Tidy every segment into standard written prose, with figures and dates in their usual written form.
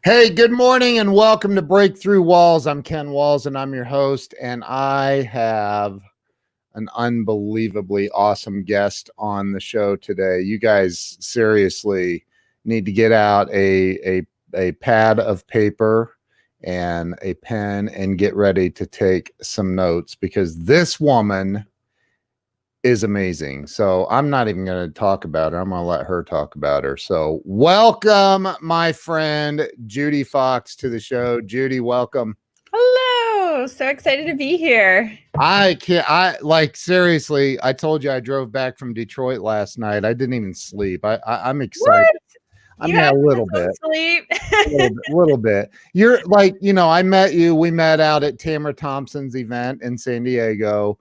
Hey, good morning and welcome to Breakthrough Walls. I'm Ken Walls and I'm your host, and I have an unbelievably awesome guest on the show today. You guys seriously need to get out a pad of paper and a pen and get ready to take some notes, because this woman is amazing. So I'm not even going to talk about her. I'm going to let her talk about her. So welcome, my friend Judi Fox, to the show. Judi, welcome. Hello. So excited to be here. Seriously, I told you I drove back from Detroit last night. I didn't even sleep. I'm excited. What? A little bit. Sleep. little bit. You're like, I met you. We met out at Tamara Thompson's event in San Diego.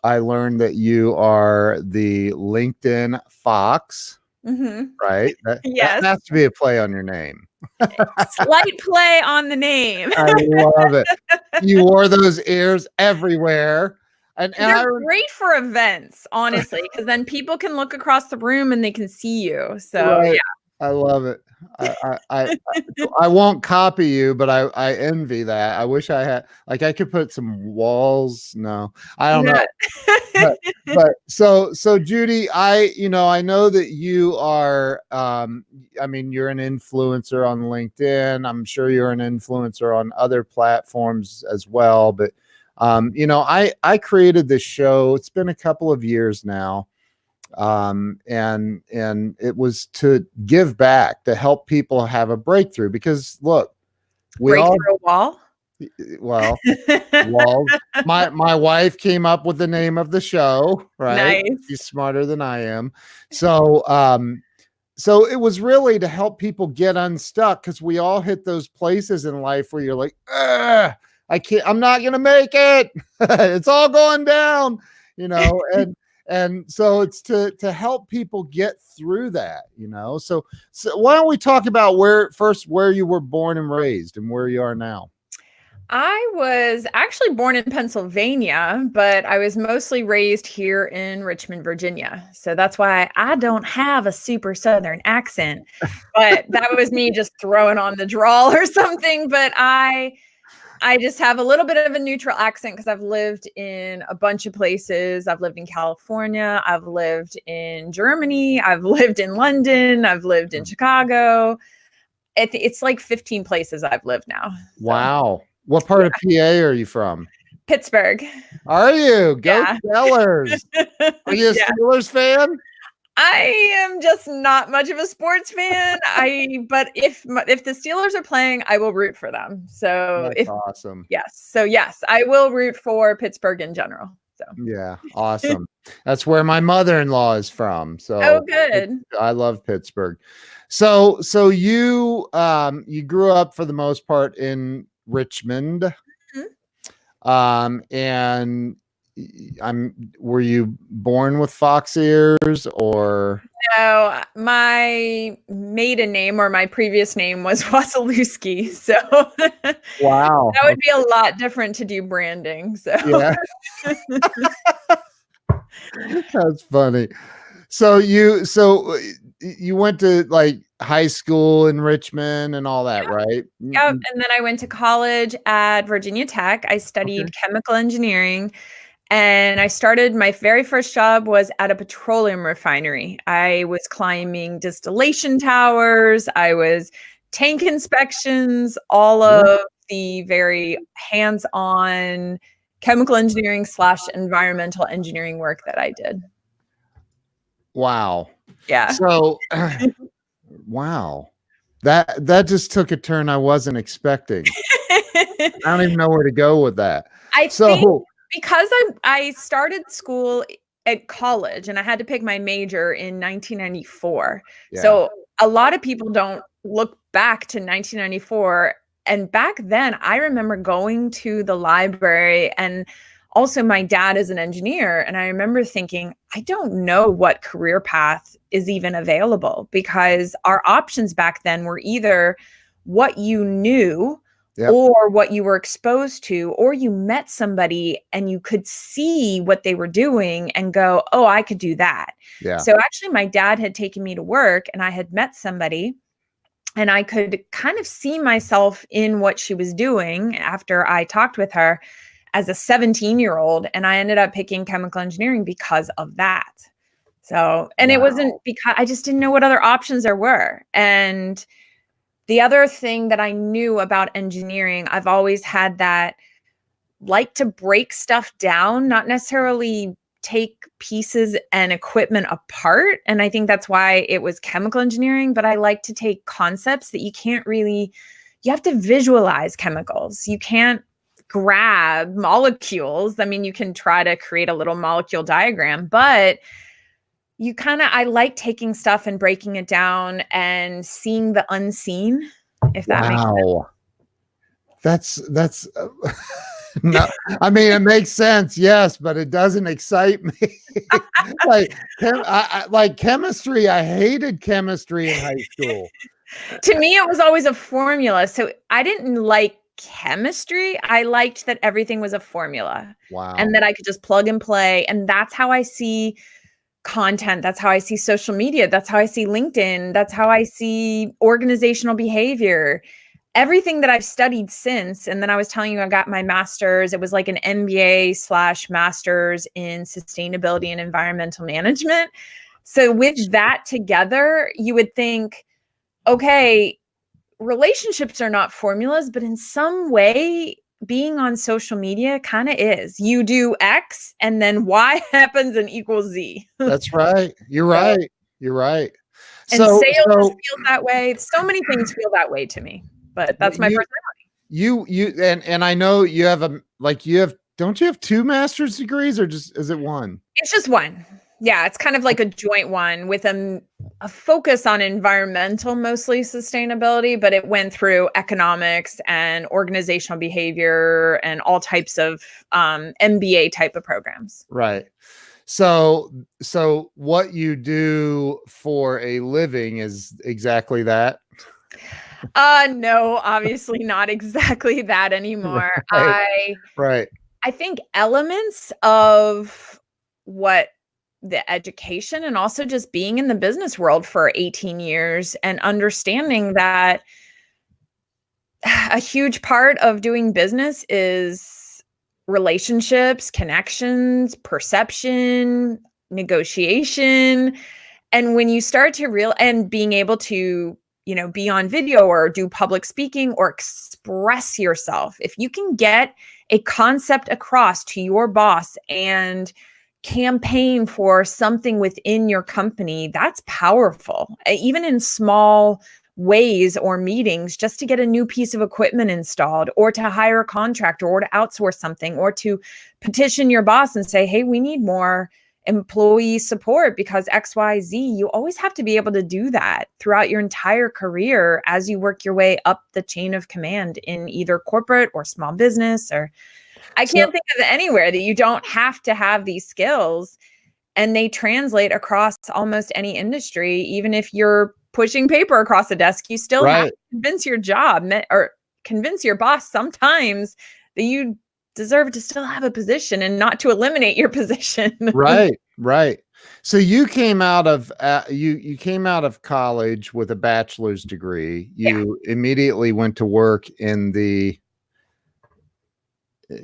I learned that you are the LinkedIn Fox, right? Yes. That has to be a play on your name. Slight play on the name. I love it. You wore those ears everywhere. And they're great for events, honestly, because then people can look across the room and they can see you. So, right. Yeah. I love it. I won't copy you, but I envy that. I wish I had, I could put some walls. No, I don't know. But so Judi, I know that you are, you're an influencer on LinkedIn. I'm sure you're an influencer on other platforms as well. But, I created this show. It's been a couple of years now. And it was to give back, to help people have a breakthrough, because look, Breakthrough a wall. Well, walls. My wife came up with the name of the show, right? Nice. She's smarter than I am. So it was really to help people get unstuck, because we all hit those places in life where you're like, I'm not gonna make it. It's all going down, and so it's to help people get through that, So why don't we talk about where you were born and raised and where you are now? I was actually born in Pennsylvania, but I was mostly raised here in Richmond, Virginia. So that's why I don't have a super Southern accent, but that was me just throwing on the drawl or something. But I just have a little bit of a neutral accent because I've lived in a bunch of places. I've lived in California. I've lived in Germany. I've lived in London. I've lived in Chicago. It's like 15 places I've lived now. So. Wow. What part of PA are you from? Pittsburgh. Are you? Go Steelers. Are you a Steelers fan? I am just not much of a sports fan. But if the Steelers are playing, I will root for them. So that's awesome. Yes. So yes, I will root for Pittsburgh in general. So yeah, awesome. That's where my mother-in-law is from. So good. I love Pittsburgh. So you grew up for the most part in Richmond. And were you born with fox ears or? No, my maiden name or my previous name was Wasilewski. So wow, that would be a lot different to do branding. So yeah. That's funny. So you went to high school in Richmond and all that, right? Yep. And then I went to college at Virginia Tech. I studied chemical engineering, and my very first job was at a petroleum refinery. I was climbing distillation towers. I was tank inspections, all of the very hands-on chemical engineering / environmental engineering work that I did. Wow. Yeah. So, wow. That just took a turn I wasn't expecting. I don't even know where to go with that. I think Because I started school at college and I had to pick my major in 1994. Yeah. So a lot of people don't look back to 1994. And back then, I remember going to the library, and also my dad is an engineer. And I remember thinking, I don't know what career path is even available, because our options back then were either what you knew, Yep. or what you were exposed to, or you met somebody and you could see what they were doing and go, oh, I could do that. Yeah. So actually, my dad had taken me to work and I had met somebody, and I could kind of see myself in what she was doing after I talked with her as a 17-year-old. And I ended up picking chemical engineering because of that. So, and it wasn't because I just didn't know what other options there were. And the other thing that I knew about engineering, I've always had that like to break stuff down, not necessarily take pieces and equipment apart. And I think that's why it was chemical engineering, but I like to take concepts that you can't really, you have to visualize chemicals. You can't grab molecules. I mean, you can try to create a little molecule diagram, but you kind of, I like taking stuff and breaking it down and seeing the unseen, if that makes sense. That's no, I mean, it makes sense, yes, but it doesn't excite me. like chemistry, I hated chemistry in high school. To me, it was always a formula. So I didn't like chemistry. I liked that everything was a formula. Wow. And that I could just plug and play. And that's how I see content. That's how I see social media. That's how I see LinkedIn. That's how I see organizational behavior. Everything that I've studied since. And then I was telling you, I got my master's. It was like an MBA/master's in sustainability and environmental management. So with that together, you would think, okay, relationships are not formulas, but in some way, being on social media kind of is. You do X and then Y happens and equals Z. That's right. You're right. You're right. And sales feels that way. So many things feel that way to me, but that's my personality. And I know you have don't you have 2 master's degrees, or is it one? It's just one. Yeah, it's kind of like a joint one with a focus on environmental, mostly sustainability, but it went through economics and organizational behavior and all types of MBA type of programs. Right. So what you do for a living is exactly that? No, obviously not exactly that anymore. Right. I think elements of what the education and also just being in the business world for 18 years and understanding that a huge part of doing business is relationships, connections, perception, negotiation. And when you start to and being able to, be on video or do public speaking or express yourself, if you can get a concept across to your boss and campaign for something within your company, that's powerful. Even in small ways or meetings, just to get a new piece of equipment installed, or to hire a contractor, or to outsource something, or to petition your boss and say, hey, we need more employee support because XYZ. You always have to be able to do that throughout your entire career as you work your way up the chain of command in either corporate or small business. Or I can't think of anywhere that you don't have to have these skills, and they translate across almost any industry. Even if you're pushing paper across the desk, you still have to convince your job or convince your boss sometimes that you deserve to still have a position and not to eliminate your position. Right. So you came out of you came out of college with a bachelor's degree. You immediately went to work in the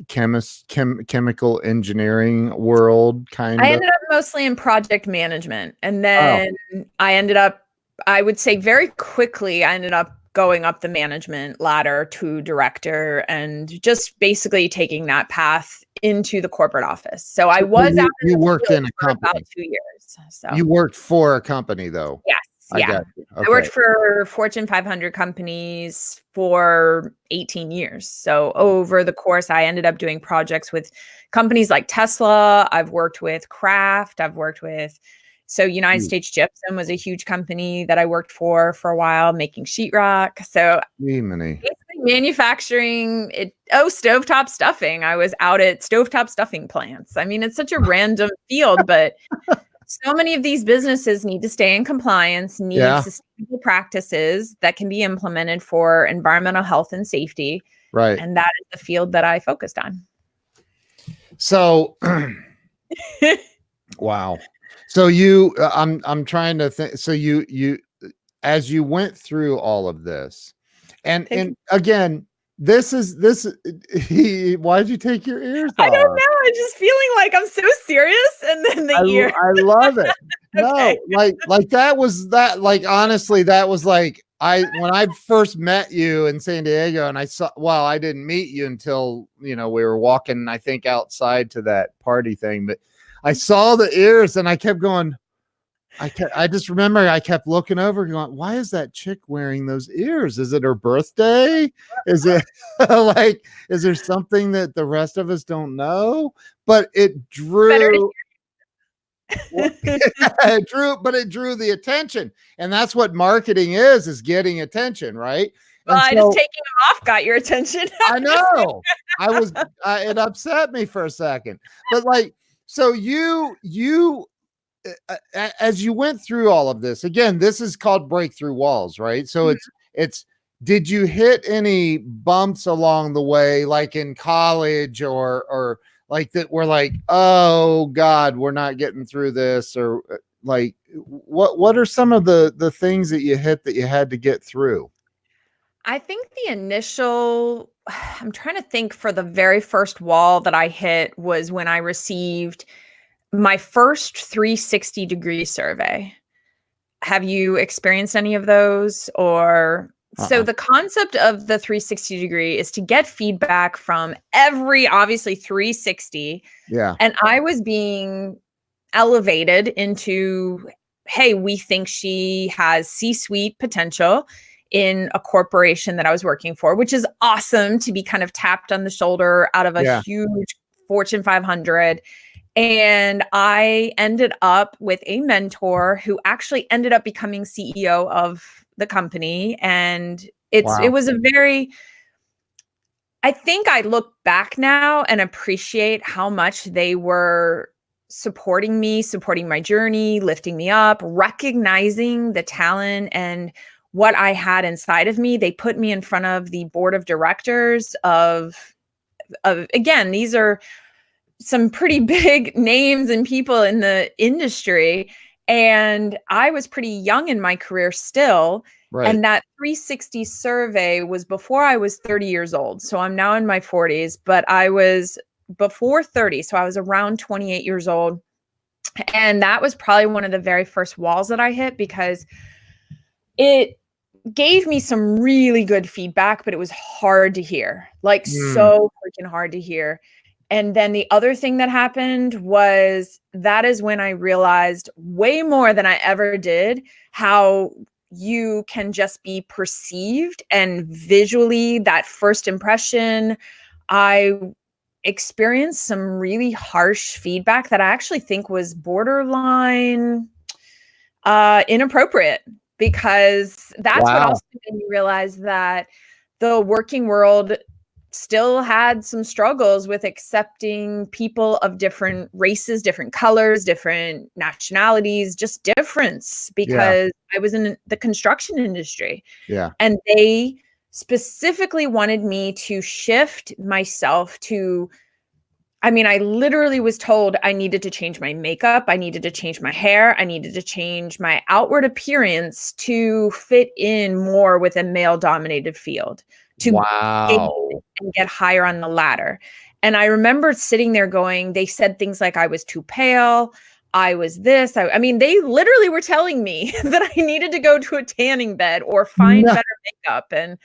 chemical engineering world, kind of. I ended up mostly in project management, and then I would say very quickly, I ended up going up the management ladder to director, and just basically taking that path into the corporate office. So I was you worked in a company for about 2 years. So you worked for a company, though. Yes. I Yeah. got you. I worked Okay. for Fortune 500 companies for 18 years. So over the course, I ended up doing projects with companies like Tesla. I've worked with Kraft. I've worked with, so United Mm. States Gypsum was a huge company that I worked for a while, making sheetrock. So Jiminy. basically manufacturing it. Oh, stovetop stuffing. I was out at stovetop stuffing plants. I mean, it's such a random field, but so many of these businesses need to stay in compliance, need Yeah. sustainable practices that can be implemented for environmental health and safety. Right. And that is the field that I focused on. So, wow. So you, I'm trying to think. So you, as you went through all of this, and again, why did you take your ears I don't off? know. I'm just feeling like I'm so serious. And then the ear. I love it. Okay. No, like that was that, like, honestly, that was like, when I first met you in San Diego, and I didn't meet you until, we were walking, I think, outside to that party thing, but I saw the ears and I kept going, I just remember I kept looking over going, why is that chick wearing those ears? Is it her birthday? Is it like, is there something that the rest of us don't know? But it Better to drew it drew the attention. And that's what marketing is getting attention, right? Well, And I just so taking them off got your attention. I know it upset me for a second, but like, so as you went through all of this, again, this is called Breakthrough Walls, right? So it's did you hit any bumps along the way, like in college, or like that were like, oh God, we're not getting through this, or like, what are some of the things that you hit that you had to get through? I think the initial, I'm trying to think, for the very first wall that I hit was when I received my first 360-degree survey. Have you experienced any of those? Or so Uh-uh. the concept of the 360 degree is to get feedback from every, obviously, 360. Yeah. And I was being elevated into, hey, we think she has C-suite potential in a corporation that I was working for, which is awesome to be kind of tapped on the shoulder out of a Yeah. huge Fortune 500. And I ended up with a mentor who actually ended up becoming CEO of the company. And it Wow. was a very, I think I look back now and appreciate how much they were supporting me, supporting my journey, lifting me up, recognizing the talent and what I had inside of me. They put me in front of the board of directors of again, these are some pretty big names and people in the industry. And I was pretty young in my career still. Right. And that 360 survey was before I was 30 years old. So I'm now in my 40s, but I was before 30. So I was around 28 years old. And that was probably one of the very first walls that I hit, because it gave me some really good feedback, but it was hard to hear, like so freaking hard to hear. And then the other thing that happened was that is when I realized way more than I ever did how you can just be perceived and visually, that first impression. I experienced some really harsh feedback that I actually think was borderline inappropriate, because that's what Wow. also made me realize that the working world still had some struggles with accepting people of different races, different colors, different nationalities, just difference, because I was in the construction industry. Yeah. And they specifically wanted me to shift myself to, I mean, I literally was told I needed to change my makeup. I needed to change my hair. I needed to change my outward appearance to fit in more with a male dominated field, to Wow. and get higher on the ladder. And I remember sitting there going, they said things like I was too pale. I was this. I mean, they literally were telling me that I needed to go to a tanning bed or find No. better makeup. And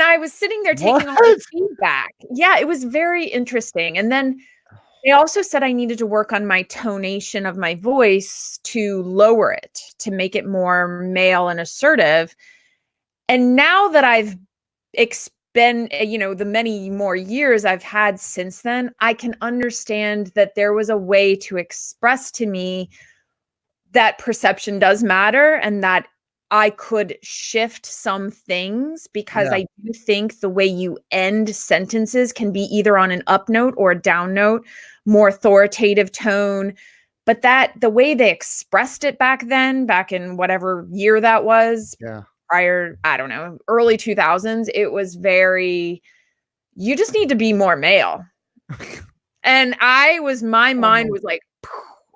I was sitting there taking all What? this feedback. Yeah, it was very interesting. And then They also said I needed to work on my tonation of my voice to lower it, to make it more male and assertive. And now that I've been, the many more years I've had since then, I can understand that there was a way to express to me that perception does matter and that I could shift some things, because Yeah. I do think the way you end sentences can be either on an up note or a down note, more authoritative tone. But that the way they expressed it back then, back in whatever year that was, Yeah. prior, I don't know, early 2000s, it was very, you just need to be more male. And my mind was like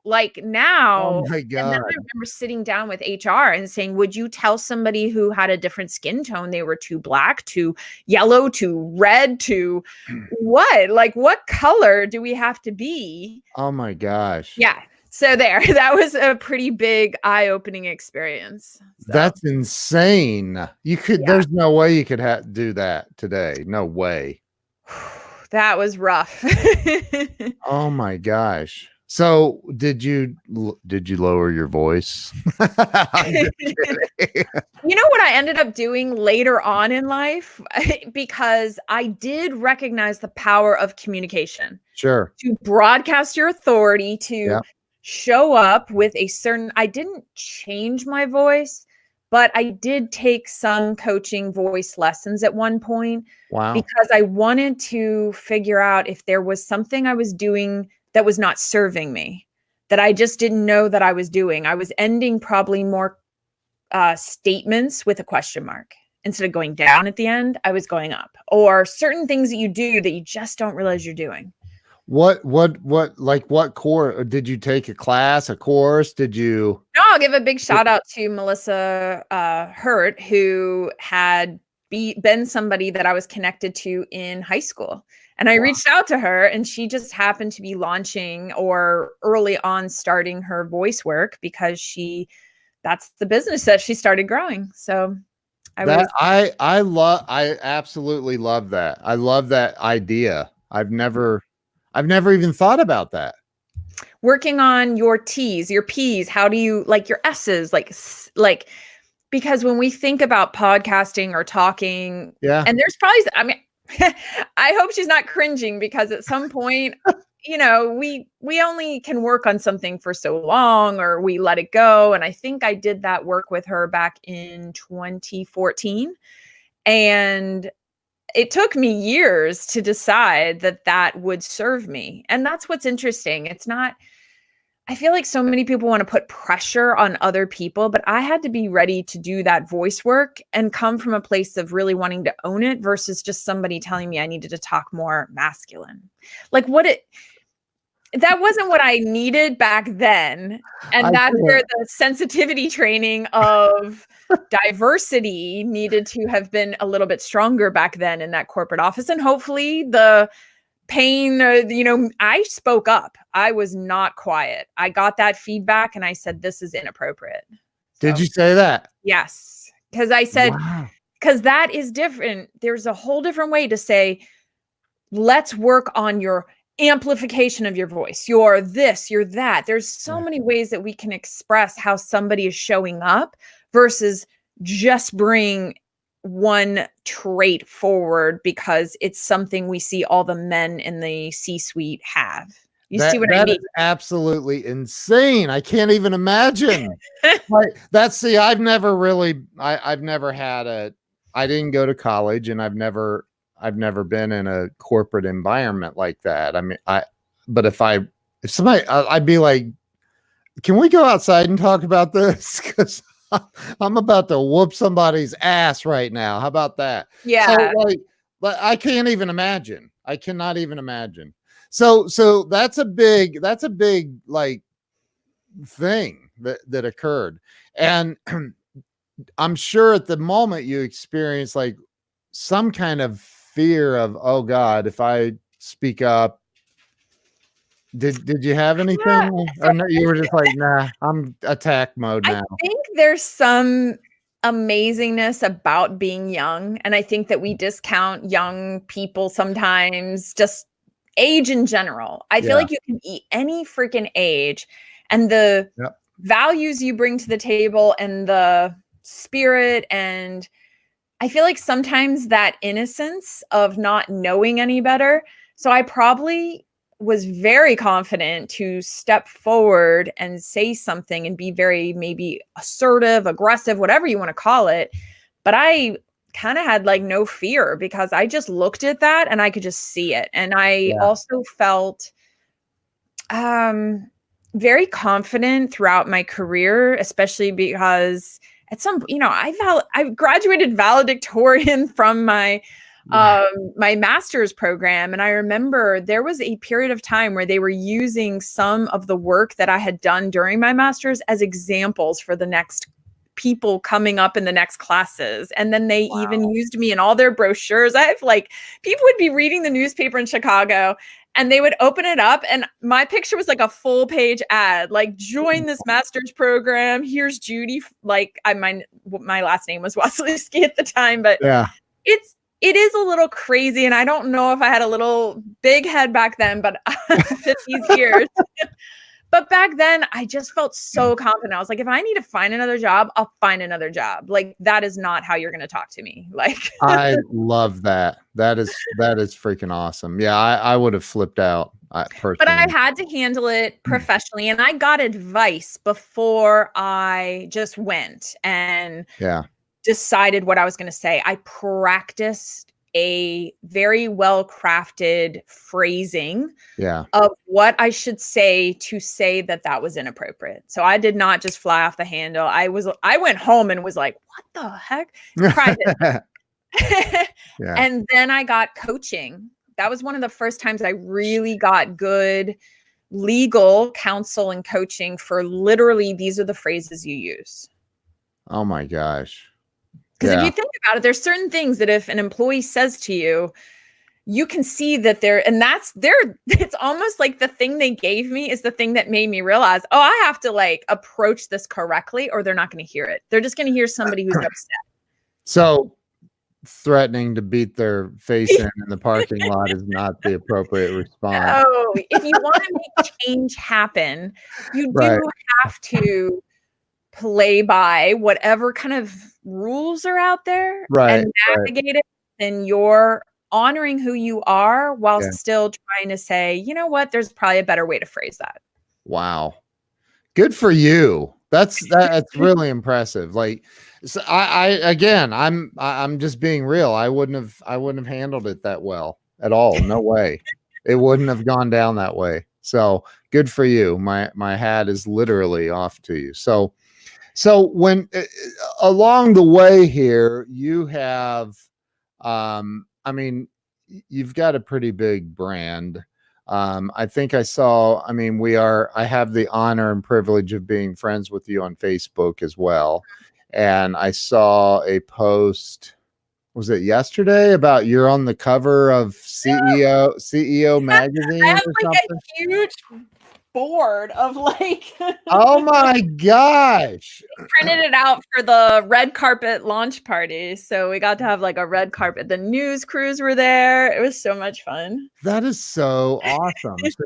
Oh now. my And then God. I remember sitting down with HR and saying, would you tell somebody who had a different skin tone they were too black, too yellow, too red, to what? Like, what color do we have to be? Oh my gosh. Yeah. So there, that was a pretty big eye-opening experience. So That's insane. yeah, There's no way you could do that today. No way. that was rough. Oh my gosh. So did you lower your voice? I'm just kidding. You know what I ended up doing later on in life? Because I did recognize the power of communication, Sure. to broadcast your authority, Yeah. to show up with a certain, I didn't change my voice, but I did take some coaching voice lessons at one point, Wow. because I wanted to figure out if there was something I was doing that was not serving me, that I just didn't know that I was doing. I was ending probably more statements with a question mark. Instead of going down at the end, I was going up. Or certain things that you do that you just don't realize you're doing. What course did you take? A class, a course? Did you? No, I'll give a big shout out to Melissa Hurt, who had been somebody that I was connected to in high school. And I reached out to her, and she just happened to be launching or early on starting her voice work, because that's the business that she started growing. So I absolutely love that. I love that idea. I've never even thought about that. working on your T's, your P's, how do you like your S's, like, because when we think about podcasting or talking, Yeah. and there's probably, I mean, I hope she's not cringing, because at some point, we only can work on something for so long, or we let it go. And I think I did that work with her back in 2014. And it took me years to decide that that would serve me. And that's what's interesting. It's not, I feel like so many people want to put pressure on other people, but I had to be ready to do that voice work and come from a place of really wanting to own it, versus just somebody telling me I needed to talk more masculine. Like that wasn't what I needed back then. And that's where the sensitivity training of diversity needed to have been a little bit stronger back then in that corporate office. And hopefully the pain, I spoke up. I was not quiet. I got that feedback and I said, this is inappropriate. Did you say that? Yes. Because I said, Wow. because that is different. There's a whole different way to say, let's work on your amplification of your voice. You're this, you're that. There's so many ways that we can express how somebody is showing up, versus just bring one trait forward because it's something we see all the men in the C-suite have. You see what I mean? That is absolutely insane. I can't even imagine. I've never had I didn't go to college, and I've never been in a corporate environment like that. I mean, but if somebody, I'd be like, can we go outside and talk about this? Because I'm about to whoop somebody's ass right now. How about that? Yeah. So I can't even imagine. I cannot even imagine. So that's a big like thing that occurred. And I'm sure at the moment you experienced like some kind of fear of, oh God, if I speak up. Did you have anything? Or no, you were just like, nah, I'm attack mode now. I think there's some amazingness about being young. And I think that we discount young people sometimes, just age in general. I feel Yeah. like you can eat any freaking age, and the Yep. values you bring to the table and the spirit, and I feel like sometimes that innocence of not knowing any better. So I probably was very confident to step forward and say something and be very maybe assertive, aggressive, whatever you want to call it. But I kind of had like no fear because I just looked at that and I could just see it. And I Yeah. also felt um very confident throughout my career, especially because at some, I graduated valedictorian from my Wow. my master's program, and I remember there was a period of time where they were using some of the work that I had done during my master's as examples for the next people coming up in the next classes. And then they even used me in all their brochures. I have like people would be reading the newspaper in Chicago and they would open it up and my picture was like a full page ad, like join this master's program. Here's Judi. Like my last name was Wasilewski at the time, but Yeah. it is a little crazy. And I don't know if I had a little big head back then, but 50s years. But back then, I just felt so confident. I was like, if I need to find another job, I'll find another job. Like, that is not how you're going to talk to me. Like, I love that. That is freaking awesome. Yeah, I would have flipped out personally. but I had to handle it professionally. And I got advice before I just went and decided what I was going to say. I practiced a very well-crafted phrasing of what I should say to say that was inappropriate. So I did not just fly off the handle. I went home and was like, what the heck? Private. And then I got coaching. That was one of the first times I really got good legal counsel and coaching for literally, these are the phrases you use. Oh my gosh. Because if you think about it, there's certain things that if an employee says to you, you can see that it's almost like the thing they gave me is the thing that made me realize, oh, I have to like approach this correctly or they're not going to hear it. They're just going to hear somebody who's upset. So threatening to beat their face in the parking lot is not the appropriate response. Oh, if you want to make change happen, you do have to play by whatever kind of rules are out there and navigate it. And you're honoring who you are while still trying to say, you know what, there's probably a better way to phrase that. Wow. Good for you. That's really impressive. Like, so I'm just being real. I wouldn't have handled it that well at all. No way. It wouldn't have gone down that way. So good for you. My hat is literally off to you. So when along the way here, you have, I mean, you've got a pretty big brand. I think I have the honor and privilege of being friends with you on Facebook as well. And I saw a post, was it yesterday, about you're on the cover of CEO magazine? I have like a huge board of like oh my gosh, printed it out for the red carpet launch party, so we got to have like a red carpet. The news crews were there. It was so much fun. That is so awesome. So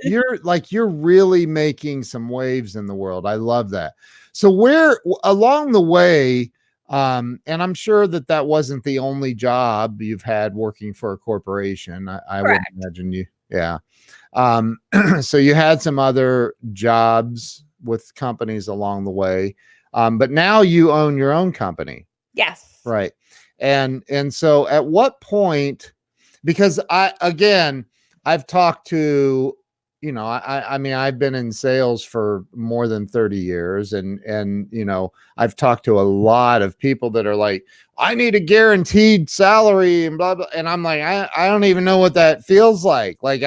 you're really making some waves in the world. I love that. So where along the way, and I'm sure that wasn't the only job you've had working for a corporation. I would imagine you. Yeah. So you had some other jobs with companies along the way, but now you own your own company. Yes. Right. And so at what point, because I've talked to, I mean, I've been in sales for more than 30 years and, I've talked to a lot of people that are like, I need a guaranteed salary and blah, blah. And I'm like, I don't even know what that feels like. Like,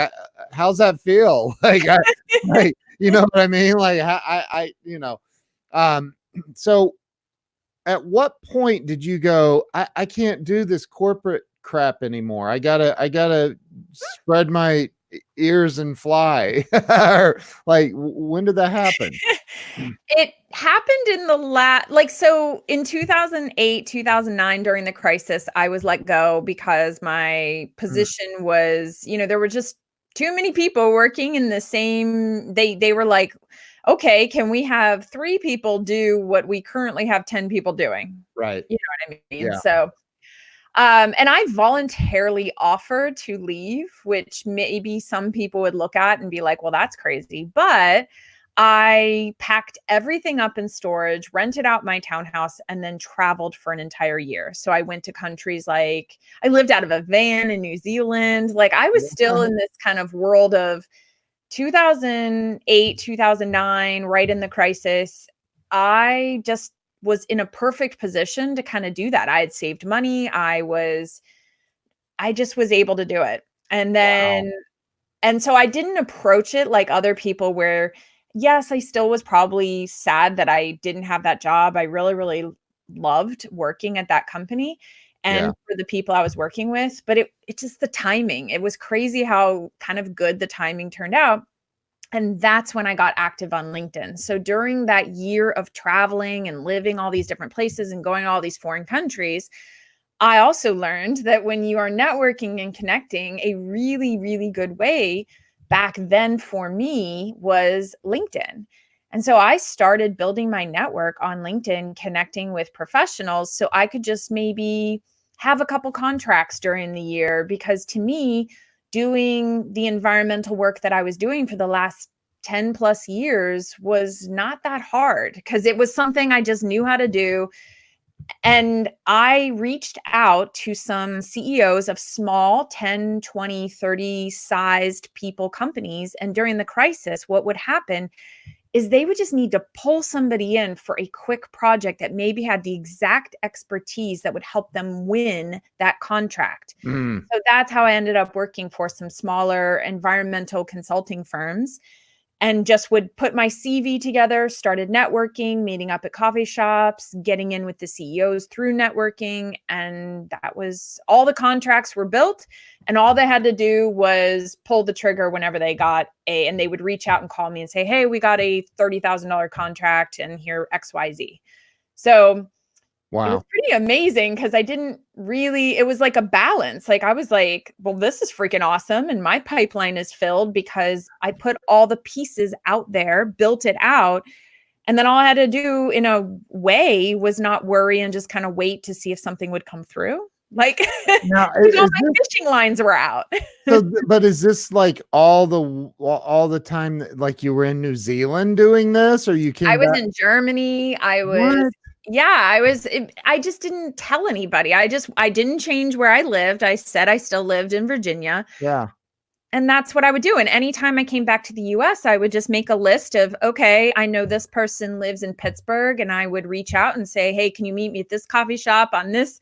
how's that feel? Like, you know what I mean? Like, so at what point did you go, I can't do this corporate crap anymore. I gotta spread my ears and fly. Like, when did that happen? It happened in so in 2008, 2009, during the crisis, I was let go because my position was, there were just too many people working in the same, they were like, okay, can we have 3 people do what we currently have 10 people doing? Right. You know what I mean? Yeah. So, and I voluntarily offered to leave, which maybe some people would look at and be like, well, that's crazy. But I packed everything up in storage, rented out my townhouse, and then traveled for an entire year. So I went to countries like, I lived out of a van in New Zealand. Like I was still in this kind of world of 2008, 2009, right in the crisis. I just was in a perfect position to kind of do that. I had saved money. I just was able to do it. And Wow. then, and so I didn't approach it like other people where, yes, I still was probably sad that I didn't have that job. I really, really loved working at that company Yeah. and for the people I was working with, but it just the timing. It was crazy how kind of good the timing turned out. And that's when I got active on LinkedIn. So during that year of traveling and living all these different places and going to all these foreign countries, I also learned that when you are networking and connecting, a really, really good way back then for me was LinkedIn. And so I started building my network on LinkedIn, connecting with professionals so I could just maybe have a couple contracts during the year. Because to me, doing the environmental work that I was doing for the last 10 plus years was not that hard because it was something I just knew how to do. And I reached out to some CEOs of small 10, 20, 30 sized people companies. And during the crisis, what would happen is they would just need to pull somebody in for a quick project that maybe had the exact expertise that would help them win that contract. Mm. So that's how I ended up working for some smaller environmental consulting firms and just would put my CV together, started networking, meeting up at coffee shops, getting in with the CEOs through networking. And that was all the contracts were built. And all they had to do was pull the trigger whenever they got and they would reach out and call me and say, hey, we got a $30,000 contract and here XYZ. So it was Wow. pretty amazing because I didn't really, it was like a balance. Like I was like, well, this is freaking awesome. And my pipeline is filled because I put all the pieces out there, built it out. And then all I had to do in a way was not worry and just kind of wait to see if something would come through. Like, Now, because all is my this fishing lines were out. so? But is this like all the time that like you were in New Zealand doing this, or you I came was back? in Germany. What? I just didn't tell anybody. I didn't change where I lived. I said I still lived in Virginia. Yeah. And that's what I would do. And anytime I came back to the US, I would just make a list of, okay, I know this person lives in Pittsburgh. And I would reach out and say, hey, can you meet me at this coffee shop on this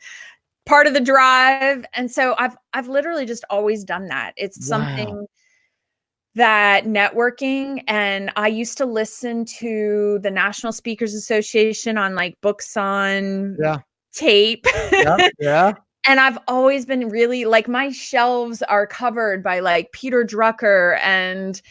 part of the drive? And so I've literally just always done that. It's Wow. something that networking, and I used to listen to the National Speakers Association on like books on Yeah. tape. Yeah. Yeah. And I've always been really like my shelves are covered by like Peter Drucker and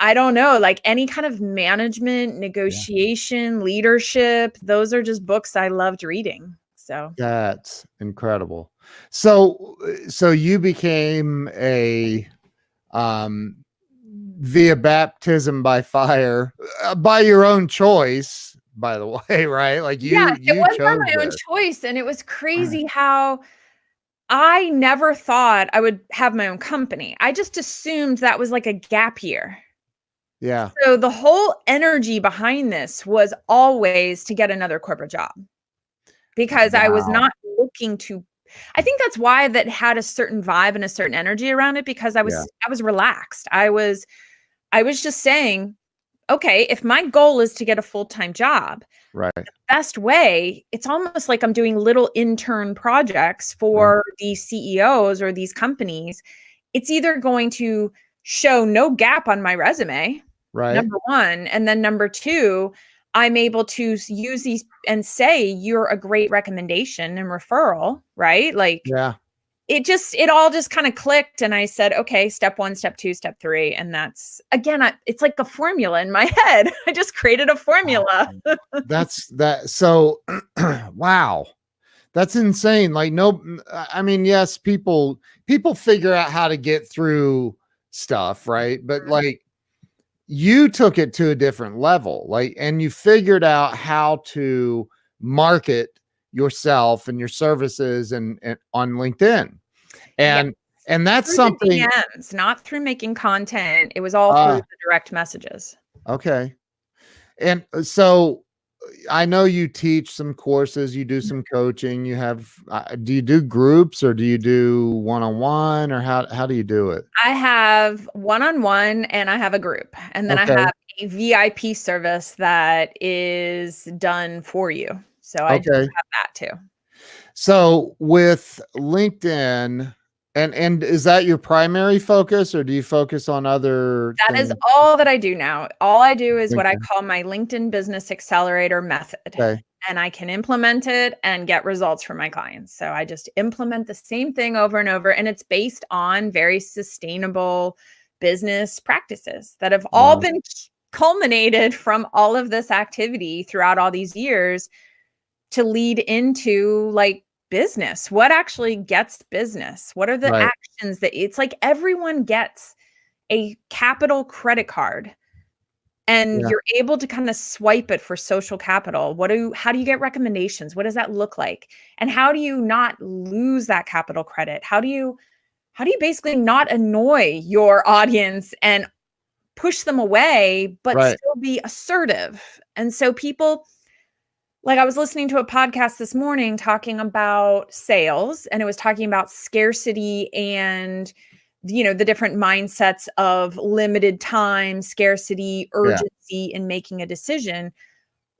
I don't know, like any kind of management, Yeah. negotiation, leadership. Those are just books I loved reading. So That's incredible. So you became a um via baptism by fire by your own choice, by the way, right? Like yes, it you was by chose my own this. choice. And it was crazy how I never thought I would have my own company. I just assumed that was like a gap year. Yeah. So the whole energy behind this was always to get another corporate job because I was Wow. not looking to. I think that's why that had a certain vibe and a certain energy around it because Yeah. I was relaxed. I was just saying, okay, if my goal is to get a full-time job, Right. best way, it's almost like I'm doing little intern projects Yeah. for these CEOs or these companies. It's either going to show no gap on my resume, Right. number 1, and then number 2, I'm able to use these and say you're a great recommendation and referral, right? Like Yeah. it all just kind of clicked and I said, okay, step 1, step 2, step 3. And that's again, it's like a formula in my head. I just created a formula. That's that. So, wow, that's insane. Like, no, I mean, yes, people figure out how to get through stuff, right? But like you took it to a different level, like, and you figured out how to market yourself and your services and on LinkedIn. Yeah. And that's Through the something. DMs, not through making content. It was all through Ah, the direct messages. okay. And so I know you teach some courses, you do some coaching, you have do you do groups or do you do one-on-one, or how do you do it? I have one-on-one and I have a group. And then I Okay. have a VIP service that is done for you. So I do Okay. have that too. So with LinkedIn, and is that your primary focus, or do you focus on other That is things? all that I do now. All I do is what I LinkedIn. call my LinkedIn Business Accelerator method. Okay. And I can implement it and get results from my clients. So I just implement the same thing over and over. And it's based on very sustainable business practices that have all Wow. been culminated from all of this activity throughout all these years to lead into like business. What actually gets business? What are the Right. actions that it's like everyone gets a capital credit card and Yeah. you're able to kind of swipe it for social capital. How do you get recommendations? What does that look like? And how do you not lose that capital credit? How do you basically not annoy your audience and push them away but Right. still be assertive? And so people, like, I was listening to a podcast this morning talking about sales, and it was talking about scarcity and, the different mindsets of limited time, scarcity, Yeah. urgency in making a decision.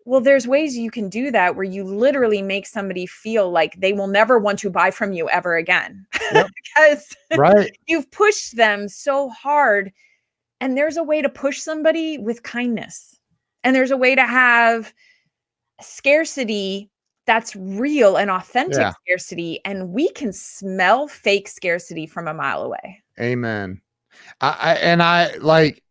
Well, there's ways you can do that where you literally make somebody feel like they will never want to buy from you ever again Yep. because Right. you've pushed them so hard. And there's a way to push somebody with kindness. And there's a way to have scarcity that's real and authentic Yeah. scarcity, and we can smell fake scarcity from a mile away. Amen. I like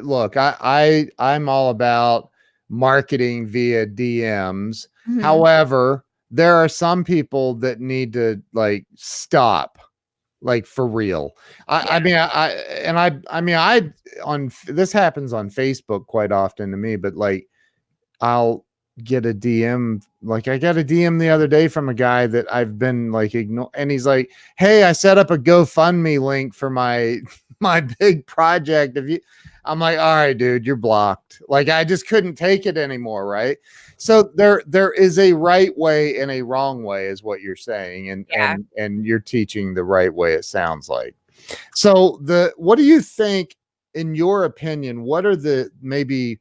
look, I'm all about marketing via DMs. Mhm. However, there are some people that need to like stop, like for real. Yeah. I mean I on this happens on Facebook quite often to me, but like I'll get a DM. Like I got a DM the other day from a guy that I've been like ignore, and he's like, "Hey, I set up a GoFundMe link for my my big project. If you," I'm like, "All right, dude, you're blocked." Like I just couldn't take it anymore, right? So there is a right way and a wrong way, is what you're saying, and Yeah. you're teaching the right way. It sounds like. So what do you think, in your opinion? What are the maybe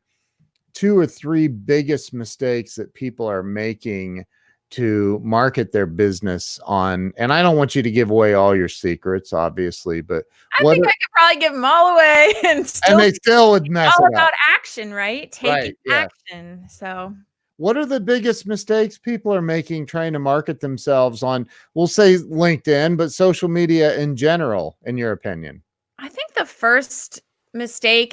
two or three biggest mistakes that people are making to market their business on? And I don't want you to give away all your secrets, obviously, but I what think are, I could probably give them all away and and still they still would it's mess all it up. about action, right? Taking Right. Yeah. action. So What are the biggest mistakes people are making trying to market themselves on, we'll say LinkedIn, but social media in general, in your opinion? I think the first mistake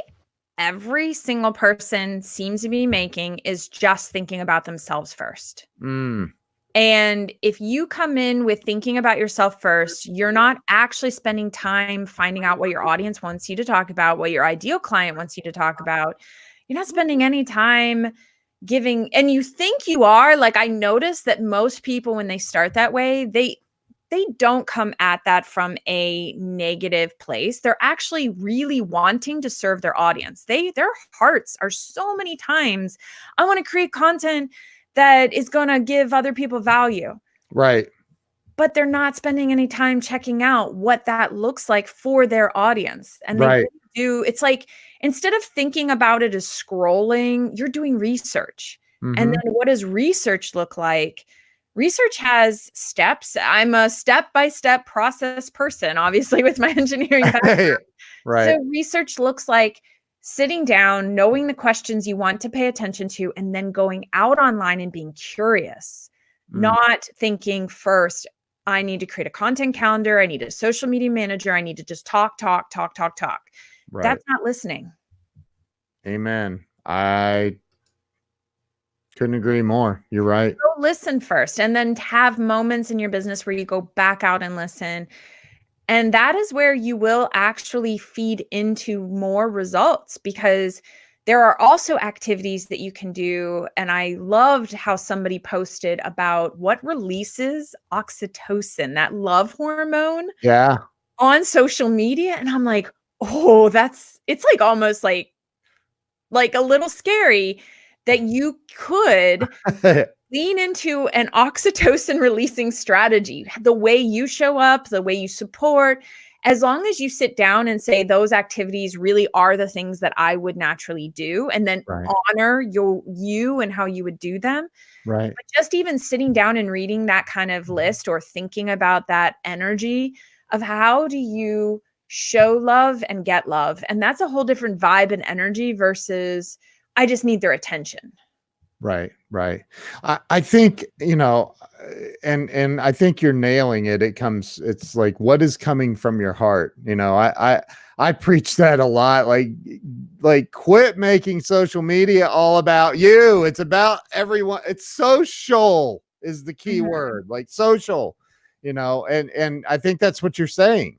every single person seems to be making is just thinking about themselves first. Mm, And if you come in with thinking about yourself first, you're not actually spending time finding out what your audience wants you to talk about, what your ideal client wants you to talk about. You're not spending any time giving, and you think you are. Like, I notice that most people, when they start that way, they don't come at that from a negative place. They're actually really wanting to serve their audience. Their hearts are so many times, I want to create content that is going to give other people value. right. But they're not spending any time checking out what that looks like for their audience. And they Right. really do. It's like instead of thinking about it as scrolling, you're doing research. And Mm-hmm. then what does research look like? Research has steps. I'm a step-by-step process person, obviously, with my engineering background. Right. So research looks like sitting down, knowing the questions you want to pay attention to, and then going out online and being curious, Mm, not thinking first, I need to create a content calendar. I need a social media manager. I need to just talk, talk, talk, talk, talk. right. That's not listening. Amen. I couldn't agree more. You're right. Go listen first and then have moments in your business where you go back out and listen. And that is where you will actually feed into more results, because there are also activities that you can do. And I loved how somebody posted about what releases oxytocin, that love hormone, Yeah. on social media. And I'm like, oh, it's like almost like a little scary that you could lean into an oxytocin releasing strategy. The way you show up, the way you support, as long as you sit down and say those activities really are the things that I would naturally do, and then Right. honor you and how you would do them. Right. But just even sitting down and reading that kind of list, or thinking about that energy of how do you show love and get love. And that's a whole different vibe and energy versus I just need their attention. Right, right. I think, and I think you're nailing it. It's like, what is coming from your heart? I preach that a lot. Like quit making social media all about you. It's about everyone. It's social is the key word, like social, and I think that's what you're saying.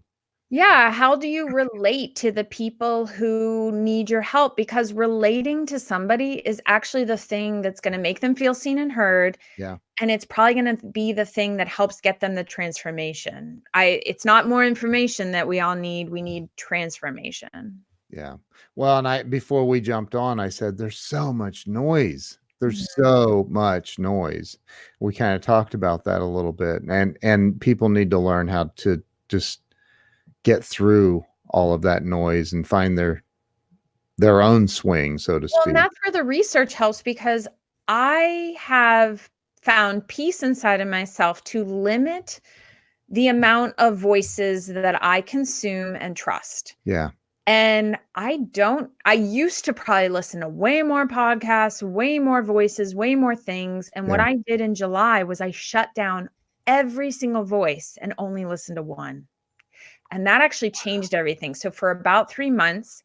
Yeah, how do you relate to the people who need your help? Because relating to somebody is actually the thing that's going to make them feel seen and heard, Yeah. and it's probably going to be the thing that helps get them the transformation. It's not more information that we all need, we need transformation. Yeah. Well, and before we jumped on, I said there's so much noise. There's Mhm. so much noise. We kind of talked about that a little bit. And people need to learn how to just get through all of that noise and find their own swing, so to Well, and speak. that's where the research helps, because I have found peace inside of myself to limit the amount of voices that I consume and trust. Yeah. And I used to probably listen to way more podcasts, way more voices, way more things. And what Yeah. I did in July was I shut down every single voice and only listened to one. And that actually changed everything. So for about 3 months,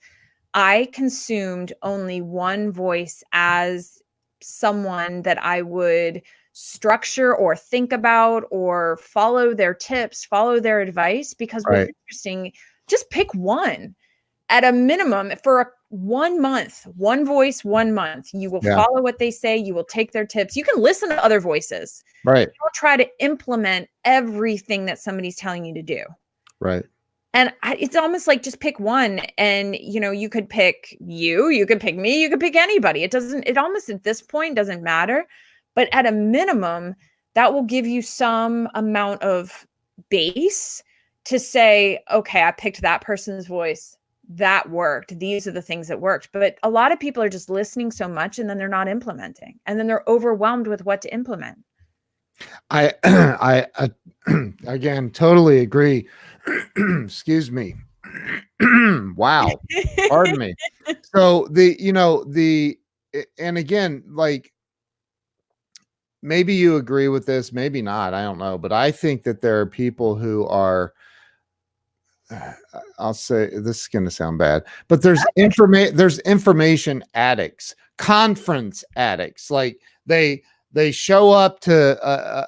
I consumed only one voice as someone that I would structure or think about or follow their tips, follow their advice. Because what's Right. interesting, just pick one at a minimum for 1 month, one voice, 1 month. You will Yeah. follow what they say. You will take their tips. You can listen to other voices. Right. Don't try to implement everything that somebody's telling you to do. Right. And it's almost like just pick one, and you could pick you could pick me, you could pick anybody. It almost at this point doesn't matter. But at a minimum, that will give you some amount of base to say, okay, I picked that person's voice. That worked. These are the things that worked. But a lot of people are just listening so much, and then they're not implementing. And then they're overwhelmed with what to implement. I again totally agree. Excuse me. Wow. Pardon me. So and again, like, maybe you agree with this, maybe not, I don't know, but I think that there are people who are, I'll say this is going to sound bad, but there's information addicts, conference addicts. Like they show up to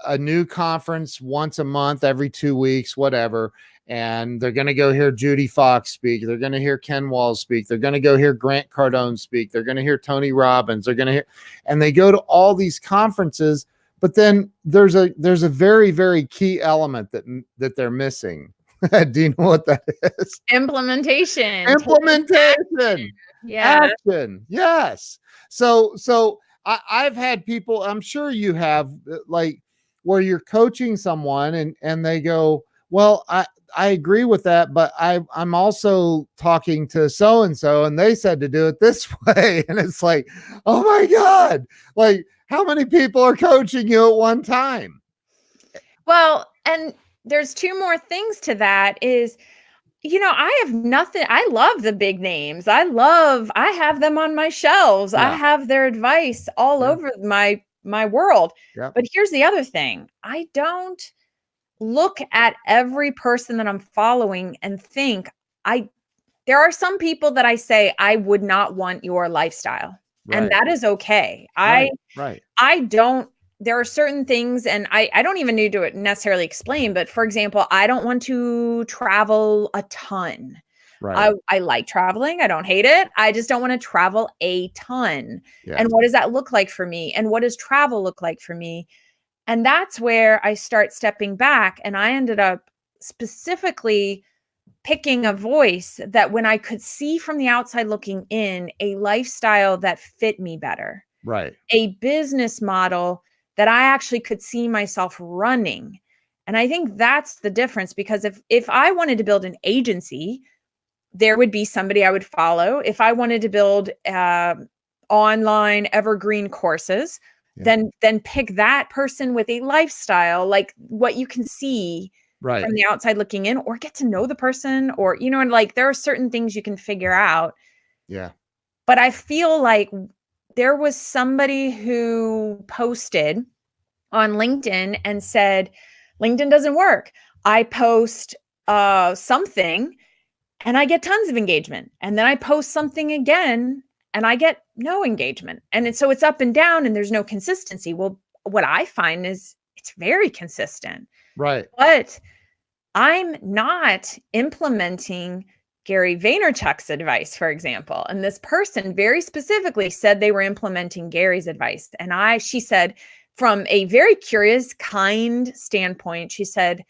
a new conference once a month, every 2 weeks, whatever, and they're going to go hear Judi Fox speak. They're going to hear Ken Walls speak. They're going to go hear Grant Cardone speak. They're going to hear Tony Robbins. They're going to hear, and they go to all these conferences. But then there's a very, very key element that they're missing. Do you know what that is? Implementation. Implementation. Yeah. Action. Yes. So I've had people, I'm sure you have, like, where you're coaching someone and they go, well, I agree with that, but I'm also talking to so and so, and they said to do it this way. And it's like, oh my God, like, how many people are coaching you at one time? Well, and there's two more things to that is, I have nothing. I love the big names. I have them on my shelves. I Yeah. have their advice all Yeah. over my world. Yeah. But here's the other thing. I don't look at every person that I'm following and think there are some people that I say I would not want your lifestyle. And Right. that is okay. Right. Right. I don't there are certain things, and I don't even need to necessarily explain, but for example, I don't want to travel a ton. Right. I like traveling. I don't hate it. I just don't want to travel a ton. Yeah. And what does that look like for me? And what does travel look like for me? And that's where I start stepping back. And I ended up specifically picking a voice that when I could see from the outside looking in a lifestyle that fit me better, Right. a business model that I actually could see myself running. And I think that's the difference, because if I wanted to build an agency, there would be somebody I would follow. If I wanted to build online evergreen courses, Yeah. then pick that person with a lifestyle like what you can see Right. from the outside looking in, or get to know the person, or and like there are certain things you can figure out. Yeah. But I feel like there was somebody who posted on LinkedIn and said, LinkedIn doesn't work. I post something and I get tons of engagement. And then I post something again and I get no engagement. And so it's up and down and there's no consistency. Well, what I find is it's very consistent. Right. But I'm not implementing Gary Vaynerchuk's advice, for example. And this person very specifically said they were implementing Gary's advice. And she said, from a very curious, kind standpoint, she said,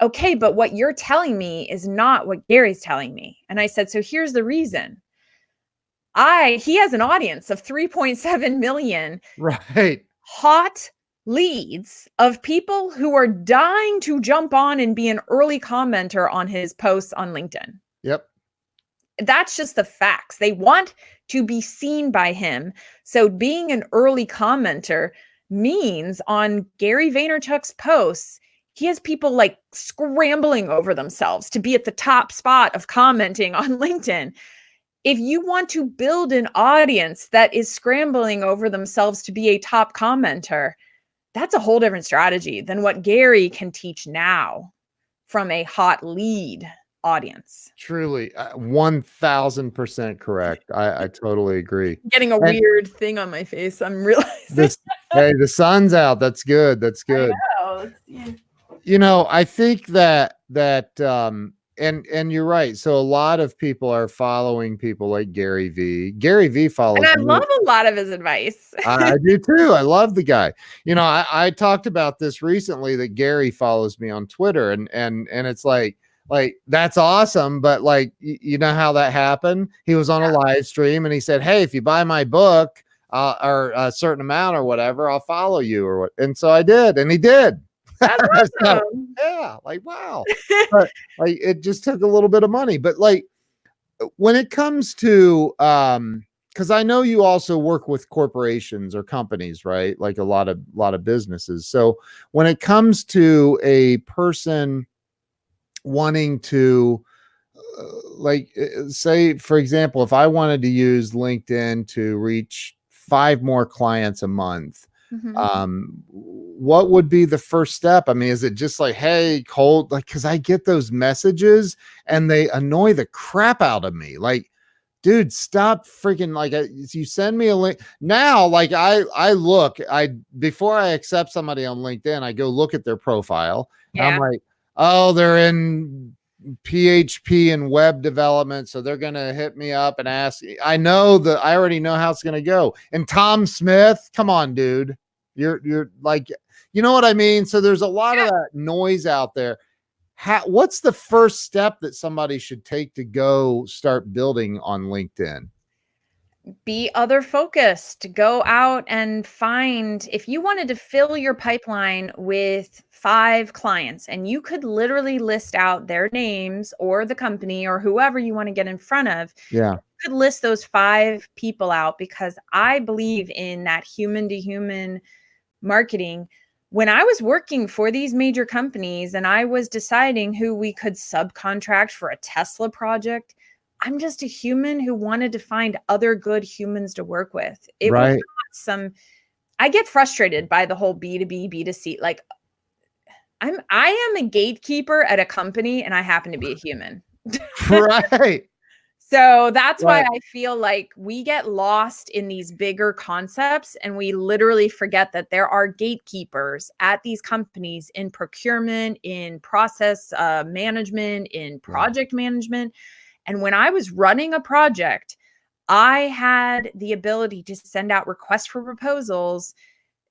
okay, but what you're telling me is not what Gary's telling me. And I said, so here's the reason. He has an audience of 3.7 million Right. hot leads of people who are dying to jump on and be an early commenter on his posts on LinkedIn. Yep. That's just the facts. They want to be seen by him. So being an early commenter means on Gary Vaynerchuk's posts, he has people like scrambling over themselves to be at the top spot of commenting on LinkedIn. If you want to build an audience that is scrambling over themselves to be a top commenter, that's a whole different strategy than what Gary can teach now from a hot lead audience. Truly, 1000% correct. I totally agree. I'm getting a weird thing on my face. I'm realizing. Hey, the sun's out. That's good. That's good. I think that and you're right. So a lot of people are following people like Gary V. Gary V follows And I me. love a lot of his advice. I do too. I love the guy. I talked about this recently, that Gary follows me on Twitter, and it's like that's awesome, but like you know how that happened? He was on a live stream and he said, hey, if you buy my book or a certain amount or whatever, I'll follow you or what. And so I did, and he did. That's awesome. So, yeah, like wow. But like it just took a little bit of money. But like when it comes to because I know you also work with corporations or companies, right? Like a lot of businesses. So when it comes to a person wanting to say, for example, if I wanted to use LinkedIn to reach 5 more clients a month, what would be the first step? I mean, is it just like, hey, cold, like, because I get those messages and they annoy the crap out of me. Like, dude, stop freaking, like, you send me a link now. Like before I accept somebody on LinkedIn, I go look at their profile. Yeah. I'm like, oh, they're in PHP and web development, so they're gonna hit me up and ask. I already know how it's gonna go. And Tom Smith, come on, dude, you're like, you know what I mean? So there's a lot of that noise out there. What's the first step that somebody should take to go start building on LinkedIn? Be other focused. Go out and find, if you wanted to fill your pipeline with 5 clients and you could literally list out their names or the company or whoever you want to get in front of. Yeah. You could list those 5 people out, because I believe in that human to human marketing. When I was working for these major companies and I was deciding who we could subcontract for a Tesla project, I'm just a human who wanted to find other good humans to work with. It was not I get frustrated by the whole B2B, B2C. Like I am a gatekeeper at a company and I happen to be a human. Right. So that's why Right. I feel like we get lost in these bigger concepts and we literally forget that there are gatekeepers at these companies in procurement, in process management, in Yeah. project management. And when I was running a project, I had the ability to send out requests for proposals.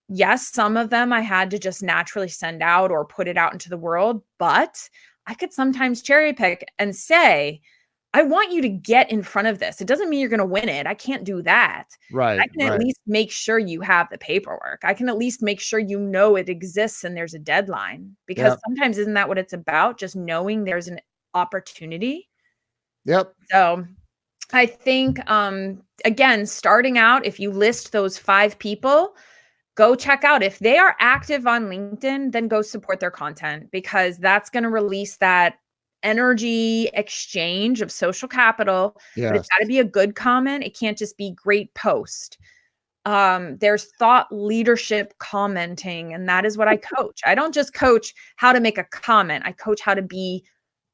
Yes, some of them I had to just naturally send out or put it out into the world, but I could sometimes cherry pick and say, I want you to get in front of this. It doesn't mean you're going to win it. I can't do that. I Right. can at Right. least make sure you have the paperwork. I can at least make sure you know it exists and there's a deadline, because Yep. sometimes isn't that what it's about? Just knowing there's an opportunity. Yep. So I think, again, starting out, if you list those 5 people, go check out if they are active on LinkedIn, then go support their content, because that's going to release that energy exchange of social capital. But it's Yes. got to be a good comment. It can't just be great post. There's thought leadership commenting, and that is what I coach. I don't just coach how to make a comment. I coach how to be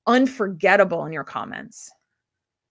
unforgettable in your comments.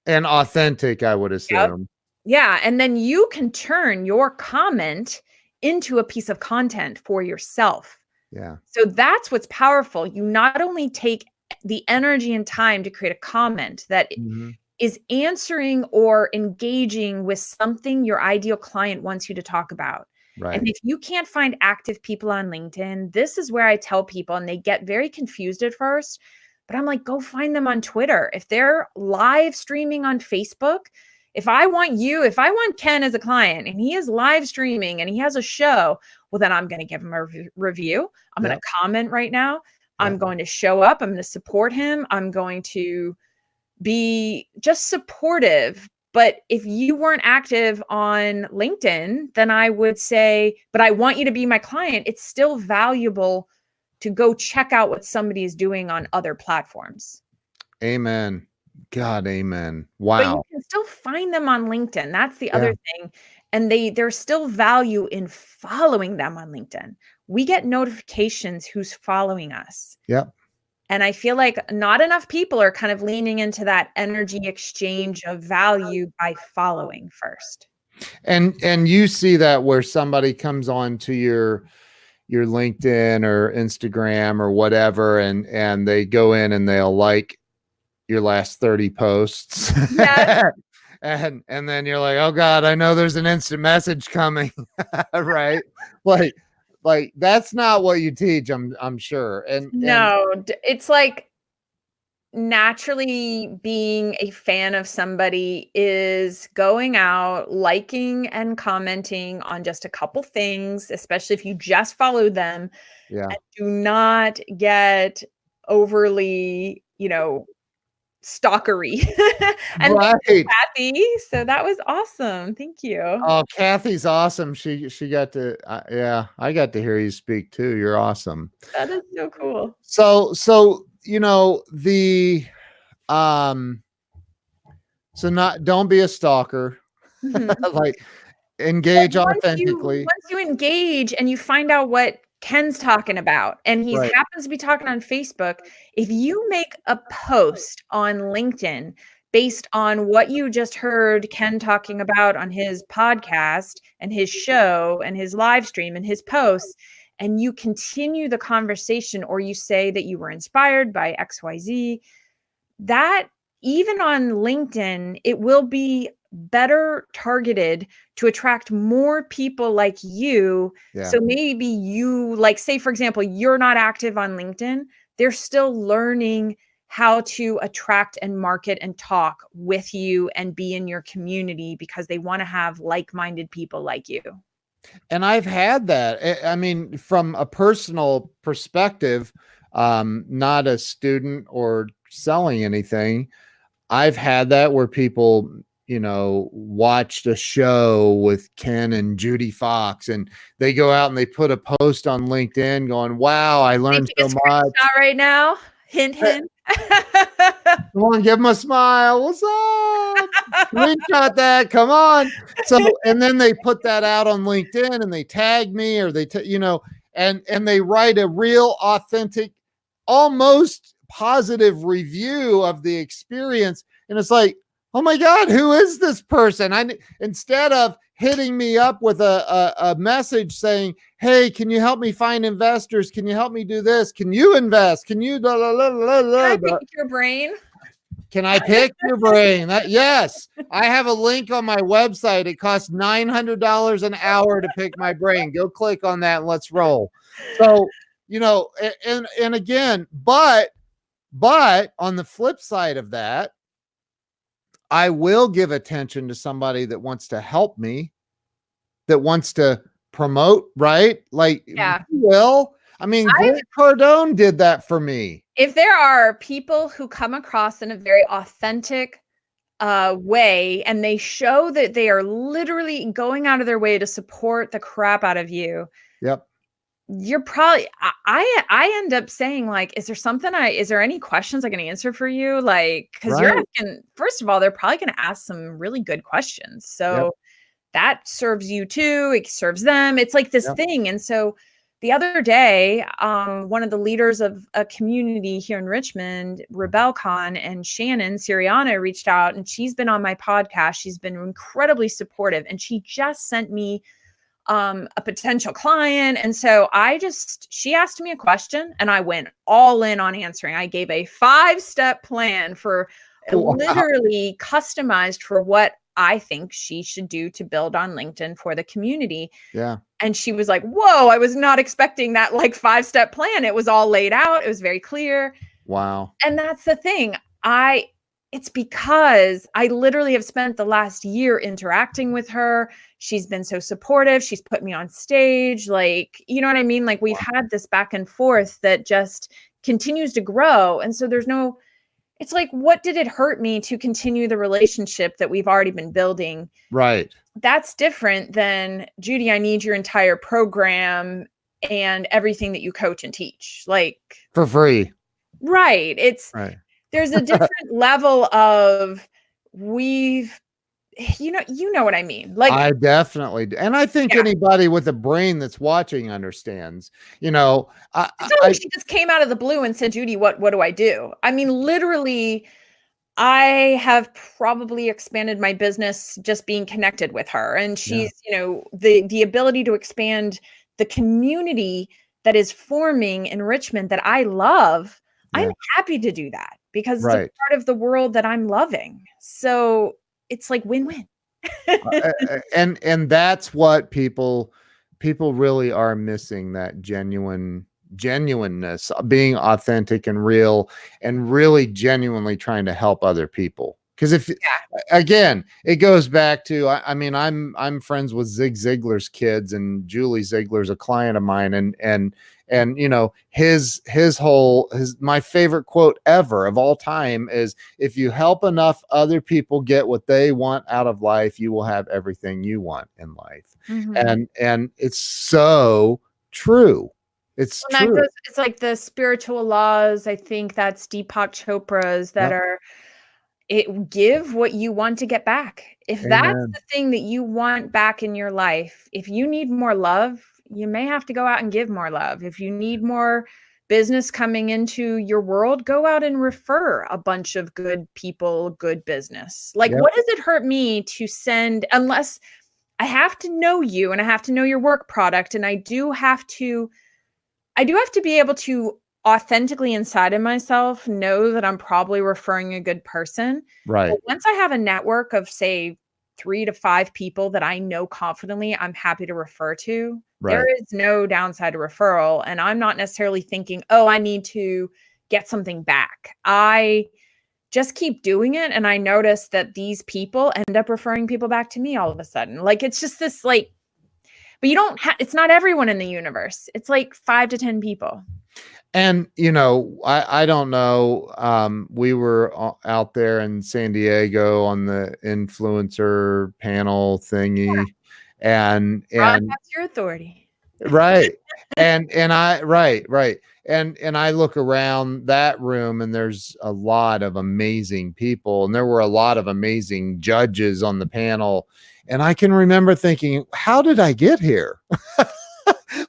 And authentic, I would Yep. assume. Yeah, and then you can turn your comment into a piece of content for yourself. Yeah. So that's what's powerful. You not only take the energy and time to create a comment that Mhm. is answering or engaging with something your ideal client wants you to talk about. And Right. if you can't find active people on LinkedIn, this is where I tell people, and they get very confused at first, but I'm like, go find them on Twitter. If they're live streaming on Facebook, if I want Ken as a client and he is live streaming and he has a show, well, then I'm going to give him a review. I'm going Yep. to comment right now. I'm Yep. going to show up. I'm going to support him. I'm going to be just supportive. But if you weren't active on LinkedIn, then I would say, but I want you to be my client. It's still valuable to go check out what somebody is doing on other platforms. Amen. God, amen. But you Wow. can still find them on LinkedIn. That's the Yeah. other thing. And there's still value in following them on LinkedIn. We get notifications who's following us. Yep. And I feel like not enough people are kind of leaning into that energy exchange of value by following first. And you see that where somebody comes on to your LinkedIn or Instagram or whatever, and they go in and they'll like your last 30 posts. Yes. And then you're like, oh God, I know there's an instant message coming. Right. Like that's not what you teach, I'm sure. And No, it's like naturally being a fan of somebody is going out, liking and commenting on just a couple things, especially if you just follow them, yeah. and do not get overly, stalkery. And thank you, Right. Kathy. So that was awesome. Thank you. Oh, Kathy's awesome. She got to yeah, I got to hear you speak too. You're awesome. That is so cool. So the um so not don't be a stalker. Mhm. Like But engage authentically. once you engage and you find out what Ken's talking about, and he Right. happens to be talking on Facebook, if you make a post on LinkedIn based on what you just heard Ken talking about on his podcast and his show and his live stream and his posts, and you continue the conversation, or you say that you were inspired by XYZ, that even on LinkedIn, it will be better targeted to attract more people like you. Yeah. So maybe you, like, say, for example, you're not active on LinkedIn, they're still learning how to attract and market and talk with you and be in your community because they want to have like-minded people like you. And I've had that. I mean, from a personal perspective, not a student or selling anything. I've had that where people, watched a show with Ken and Judi Fox, and they go out and they put a post on LinkedIn going, wow, I learned Making a so much. screenshot right now. Hint, hint. Come on, give them a smile. What's up? Screenshot that. Come on. So, and then they put that out on LinkedIn and they tag me, or and they write a real authentic, almost positive review of the experience. And it's like, oh my God, who is this person? Instead of hitting me up with a message saying, hey, can you help me find investors? Can you help me do this? Can you invest? Can you blah, blah, blah, blah, Can I blah. pick your brain? Can I pick your brain? Yes, I have a link on my website. It costs $900 an hour to pick my brain. Go click on that and let's roll. So, and again, but on the flip side of that, I will give attention to somebody that wants to help me, that wants to promote, right? Like, Yeah. well, I mean, Grant Cardone did that for me. If there are people who come across in a very authentic way, and they show that they are literally going out of their way to support the crap out of you. Yep. You're probably, I end up saying, like, is there any questions I can answer for you? Like, because you're asking, first of all, they're probably going to ask some really good questions. So that serves you too. It serves them. It's like this thing. And so the other day, one of the leaders of a community here in Richmond, RebelCon, and Shannon Siriano reached out, and she's been on my podcast. She's been incredibly supportive, and she just sent me a potential client. And so she asked me a question, and I went all in on answering. I gave a 5-step plan for literally customized for what I think she should do to build on LinkedIn for the community. Yeah. And she was like, whoa, I was not expecting that, like, 5-step plan. It was all laid out. It was very clear. Wow. And that's the thing. It's because I literally have spent the last year interacting with her. She's been so supportive. She's put me on stage. Like, you know what I mean? Like, we've had this back and forth that just continues to grow. And so it's like, what did it hurt me to continue the relationship that we've already been building? Right. That's different than, Judi, I need your entire program and everything that you coach and teach. Like, for free. Right. There's a different level of you know what I mean? Like, I definitely do. And I think anybody with a brain that's watching understands, she just came out of the blue and said, Judi, what do I do? I mean, literally, I have probably expanded my business just being connected with her. And she's, the ability to expand the community that is forming in Richmond that I love. Yeah. I'm happy to do that because it's a part of the world that I'm loving. So it's like win-win. and that's what people really are missing, that genuineness, being authentic and real, and really genuinely trying to help other people. Because again, it goes back to, I'm friends with Zig Ziglar's kids, and Julie Ziegler's a client of mine, and my favorite quote ever of all time is, if you help enough other people get what they want out of life, you will have everything you want in life. Mm-hmm. And it's so true. It's true. It's like the spiritual laws. I think that's Deepak Chopra's that are, give what you want to get back. If that's the thing that you want back in your life, if you need more love, you may have to go out and give more love. If you need more business coming into your world, go out and refer a bunch of good people, good business. Like, what does it hurt me to send, unless I have to know you and I have to know your work product, and I do have to be able to authentically inside of myself know that I'm probably referring a good person. Right. But once I have a network of, say, 3 to 5 people that I know confidently, I'm happy to refer to. Right. There is no downside to referral. And I'm not necessarily thinking, oh, I need to get something back. I just keep doing it. And I notice that these people end up referring people back to me all of a sudden. Like, it's just this, like, but you don't it's not everyone in the universe. It's like 5 to 10 people. And, I don't know. We were out there in San Diego on the influencer panel thingy. And that's your authority. Right. And I look around that room, and there's a lot of amazing people, and there were a lot of amazing judges on the panel. And I can remember thinking, how did I get here?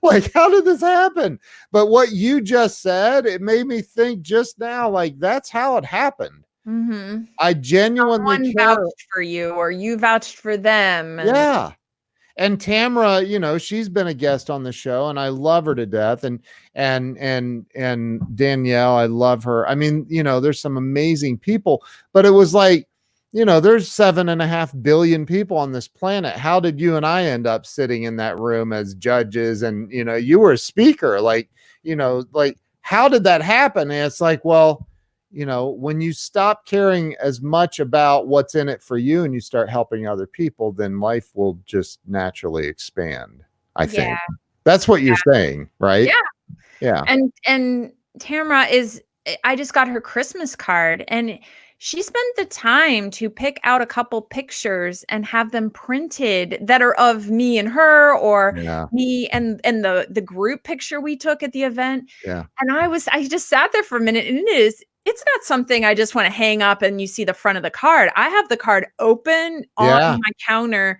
Like, how did this happen? But what you just said, it made me think just now, like, that's how it happened. Mhm. I genuinely Someone care. vouched for you or you vouched for them, and Yeah. And Tamara, she's been a guest on the show and I love her to death. And Danielle, I love her. I mean, there's some amazing people, but it was like, there's 7.5 billion people on this planet. How did you and I end up sitting in that room as judges? And, you were a speaker, like, how did that happen? And it's like, well, when you stop caring as much about what's in it for you and you start helping other people, then life will just naturally expand. I yeah, think that's what you're saying, right? yeah. Yeah. And Tamara I just got her Christmas card, and she spent the time to pick out a couple pictures and have them printed that are of me and her, or Yeah. me and the group picture we took at the event. Yeah. And I just sat there for a minute, and it's not something I just want to hang up and you see the front of the card. I have the card open on Yeah. my counter,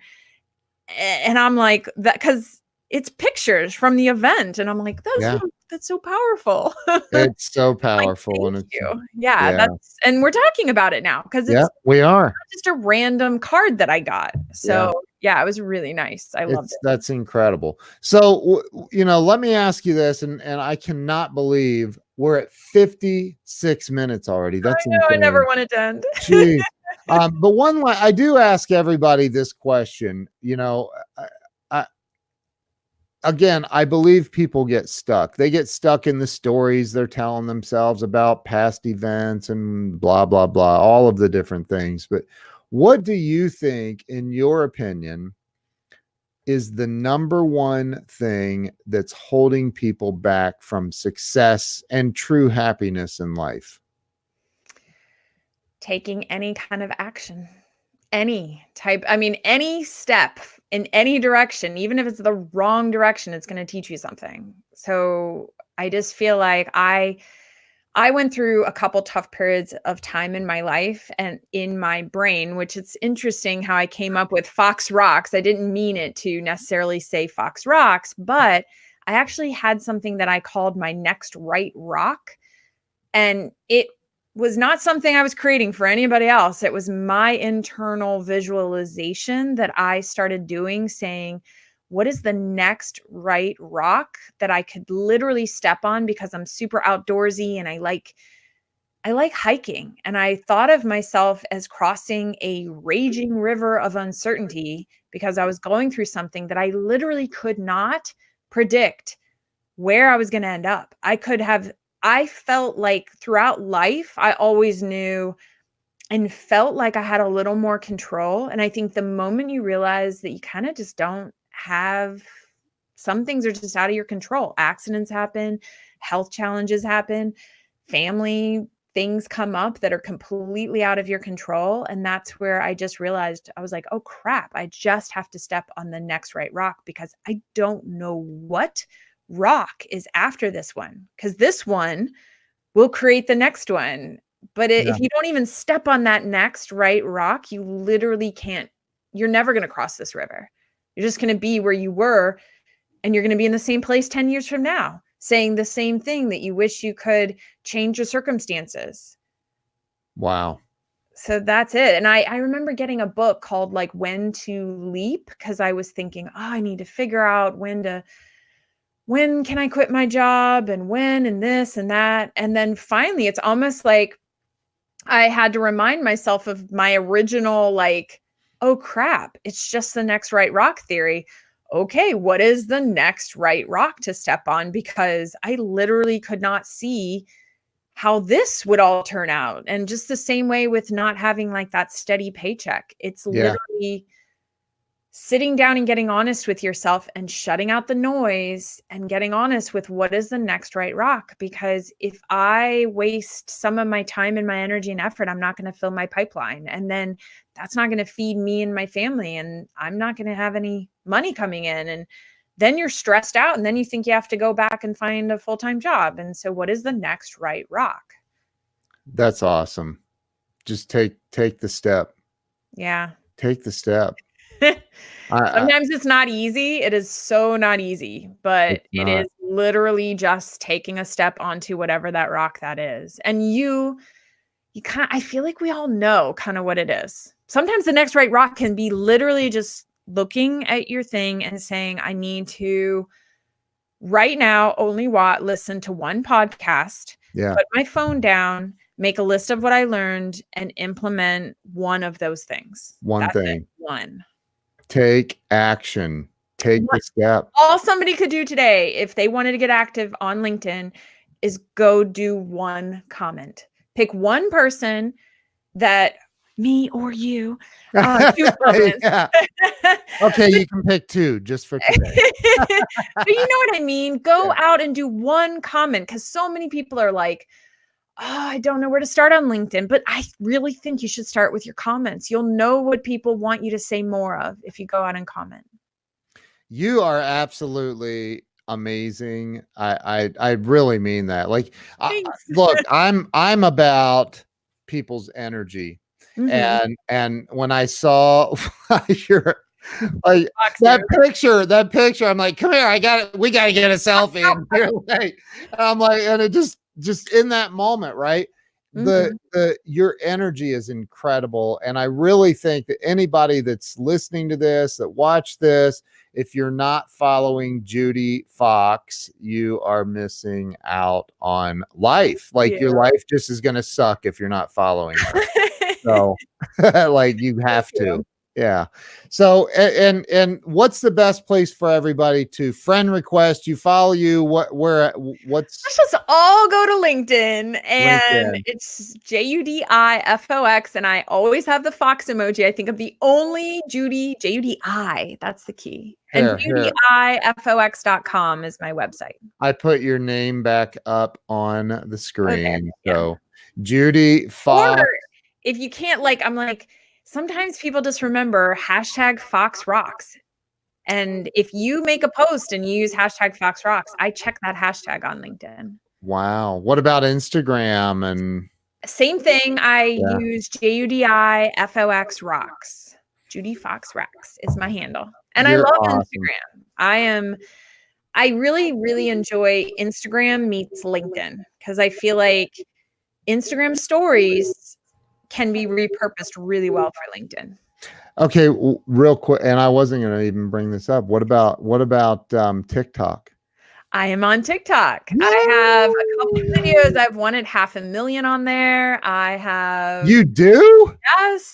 and I'm like, that because it's pictures from the event, and I'm like, Yeah. that's so powerful. It's so Like, powerful. And thank it's, you. Yeah, yeah. and we're talking about it now because Yeah, it's we are. not just a random card that I got. Yeah. So yeah, it was really nice. I loved it. That's incredible. So, let me ask you this, and I cannot believe we're at 56 minutes already. I That's know, I never insane. wanted to end. Jeez. But I do ask everybody this question. I, again, I believe people get stuck. They get stuck in the stories they're telling themselves about past events and blah blah blah, all of the different things. But what do you think, in your opinion, is the number one thing that's holding people back from success and true happiness in life? Taking any kind of action. Any step in any direction, even if it's the wrong direction, it's going to teach you something. So I just feel like I went through a couple tough periods of time in my life and in my brain, which it's interesting how I came up with Fox Rocks. I didn't mean it to necessarily say Fox Rocks, but I actually had something that I called my next right rock. And it was not something I was creating for anybody else. It was my internal visualization that I started doing, saying, what is the next right rock that I could literally step on, because I'm super outdoorsy and I like hiking. And I thought of myself as crossing a raging river of uncertainty because I was going through something that I literally could not predict where I was going to end up. I felt like throughout life, I always knew and felt like I had a little more control. And I think the moment you realize that you kind of just don't have, some things are just out of your control. Accidents happen, health challenges happen, family things come up that are completely out of your control. And that's where I just realized, I was like, oh crap, I just have to step on the next right rock, because I don't know what rock is after this one, because this one will create the next one. But Yeah. if you don't even step on that next right rock, you literally can't, you're never going to cross this river. You're just going to be where you were, and you're going to be in the same place 10 years from now, saying the same thing, that you wish you could change your circumstances. Wow. So that's it. And I remember getting a book called like When to Leap, because I was thinking, oh, I need to figure out when can I quit my job, and when, and this and that. And then finally, it's almost like I had to remind myself of my original, like, oh crap, it's just the next right rock theory. Okay, what is the next right rock to step on? Because I literally could not see how this would all turn out. And just the same way with not having like that steady paycheck, it's Yeah. literally sitting down and getting honest with yourself and shutting out the noise and getting honest with what is the next right rock. Because if I waste some of my time and my energy and effort, I'm not going to fill my pipeline. And then that's not going to feed me and my family. And I'm not going to have any money coming in. And then you're stressed out. And then you think you have to go back and find a full-time job. And so what is the next right rock? That's awesome. Just take the step. Yeah. Take the step. I Sometimes it's not easy. It is so not easy, but It's it not. is literally just taking a step onto whatever that rock that is. And you I feel like we all know kind of what it is. Sometimes the next right rock can be literally just looking at your thing and saying, I need to right now only listen to one podcast, put my phone down, make a list of what I learned, and implement one of those things. One That's thing. it. One. Take action. Take the step. All somebody could do today, if they wanted to get active on LinkedIn, is go do one comment. Pick one person that, me or you, 2 comments. Yeah. Okay, you can pick 2 just for today. But you know what I mean? Go out and do one comment, because so many people are like, oh, I don't know where to start on LinkedIn, but I really think you should start with your comments. You'll know what people want you to say more of if you go out and comment. You are absolutely amazing. I really mean that. Like, look, I'm about people's energy, and when I saw your like that picture, I'm like, come here, we gotta get a selfie. And I'm like, and it just in that moment, right? Your energy is incredible, and I really think that anybody that's listening to this, that watch this, if you're not following Judi Fox, you are missing out on life. Like, your life just is going to suck if you're not following her. So like, you have to. Yeah. So, and what's the best place for everybody to friend request you, follow you? What's Let's just all go to LinkedIn, and it's JUDIFOX, and I always have the Fox emoji. I think I'm the only JUDI. That's the key. And JUDIFOX.com is my website. I put your name back up on the screen. So Judi Fox. Or if you can't, I'm like, sometimes people just remember #FoxRocks. And if you make a post and you use #FoxRocks, I check that hashtag on LinkedIn. Wow. What about Instagram? And same thing. I use JUDIFOX Rocks. Judi Fox Rocks is my handle. And I love Instagram. I really, really enjoy Instagram meets LinkedIn, because I feel like Instagram stories can be repurposed really well for LinkedIn. Okay, real quick, and I wasn't going to even bring this up. What about TikTok? I am on TikTok. I have a couple of videos. I've won at 500,000 on there. I have. You do?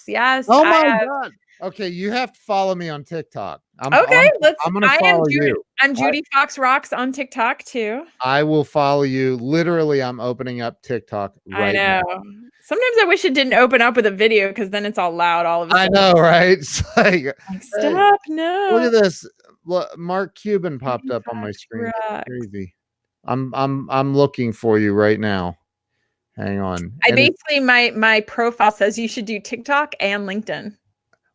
Yes. Oh my God. Okay, you have to follow me on TikTok. I'm going to follow you. I'm Judi Fox Rocks on TikTok too. I will follow you. Literally, I'm opening up TikTok right now. Sometimes I wish it didn't open up with a video, because then it's all loud all of a sudden. I know, right? It's like, stop, no. Look at this. Look, Mark Cuban popped up on my screen. Crazy. I'm looking for you right now. Hang on. Basically, my profile says you should do TikTok and LinkedIn.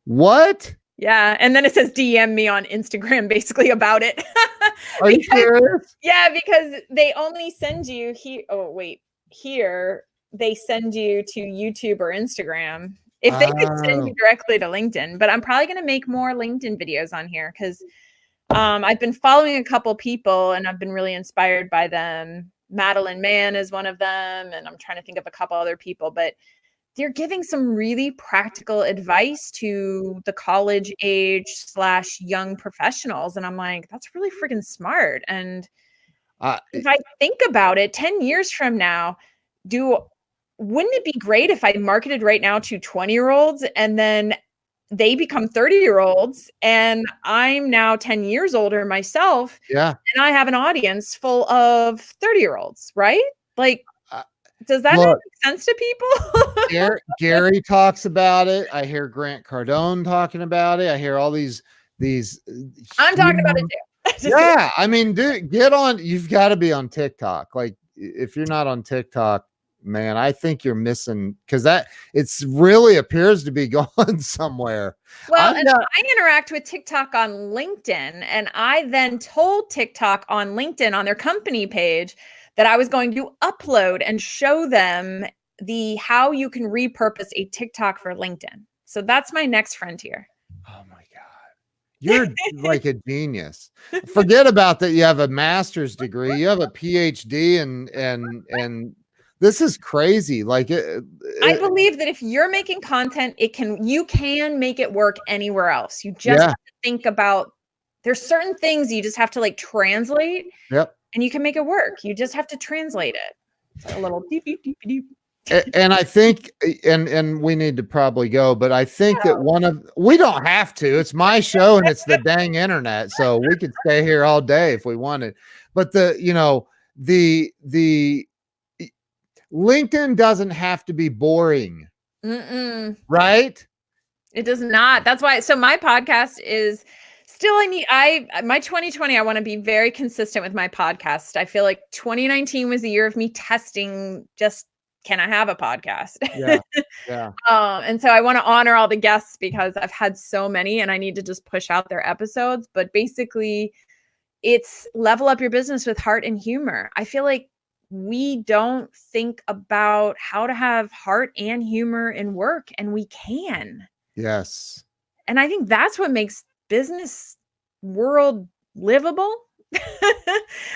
What? Yeah, and then it says DM me on Instagram, basically, about it. Are you serious? Yeah, because they only send you here. Oh wait, here they send you to YouTube or Instagram. If they could send you directly to LinkedIn, but I'm probably going to make more LinkedIn videos on here, because I've been following a couple people and I've been really inspired by them. Madeline Mann is one of them, and I'm trying to think of a couple other people, but they're giving some really practical advice to the college age / young professionals. And I'm like, that's really freaking smart. And if I think about it, 10 years from now, wouldn't it be great if I marketed right now to 20-year-olds, and then they become 30-year-olds, and I'm now 10 years older myself. Yeah. And I have an audience full of 30-year-olds, right? Like, does that make sense to people? Gary talks about it. I hear Grant Cardone talking about it. I hear all these. I'm talking about it too. Yeah. I mean, dude, get on. You've got to be on TikTok. Like, if you're not on TikTok, man, I think you're missing, because it's really appears to be going somewhere. Well, I interact with TikTok on LinkedIn, and I then told TikTok on LinkedIn on their company page that I was going to upload and show them how you can repurpose a TikTok for LinkedIn. So that's my next frontier. Oh my God. You're like a genius. Forget about that. You have a master's degree. You have a PhD and This is crazy. Like I believe that if you're making content, you can make it work anywhere else. You just have to think about, there's certain things you just have to like translate. Yep. And you can make it work. You just have to translate it. It's like a little deep, deep, deep, deep. And I think, and we need to probably go, but I think that we don't have to. It's my show and it's the dang internet, so we could stay here all day if we wanted. But the LinkedIn doesn't have to be boring, right? It does not. That's why. So my podcast is still, my 2020, I want to be very consistent with my podcast. I feel like 2019 was the year of me testing, just, can I have a podcast? Yeah. Yeah. And so I want to honor all the guests because I've had so many and I need to just push out their episodes. But basically, it's level up your business with heart and humor. I feel like we don't think about how to have heart and humor in work, and we can. Yes. And I think that's what makes business world livable.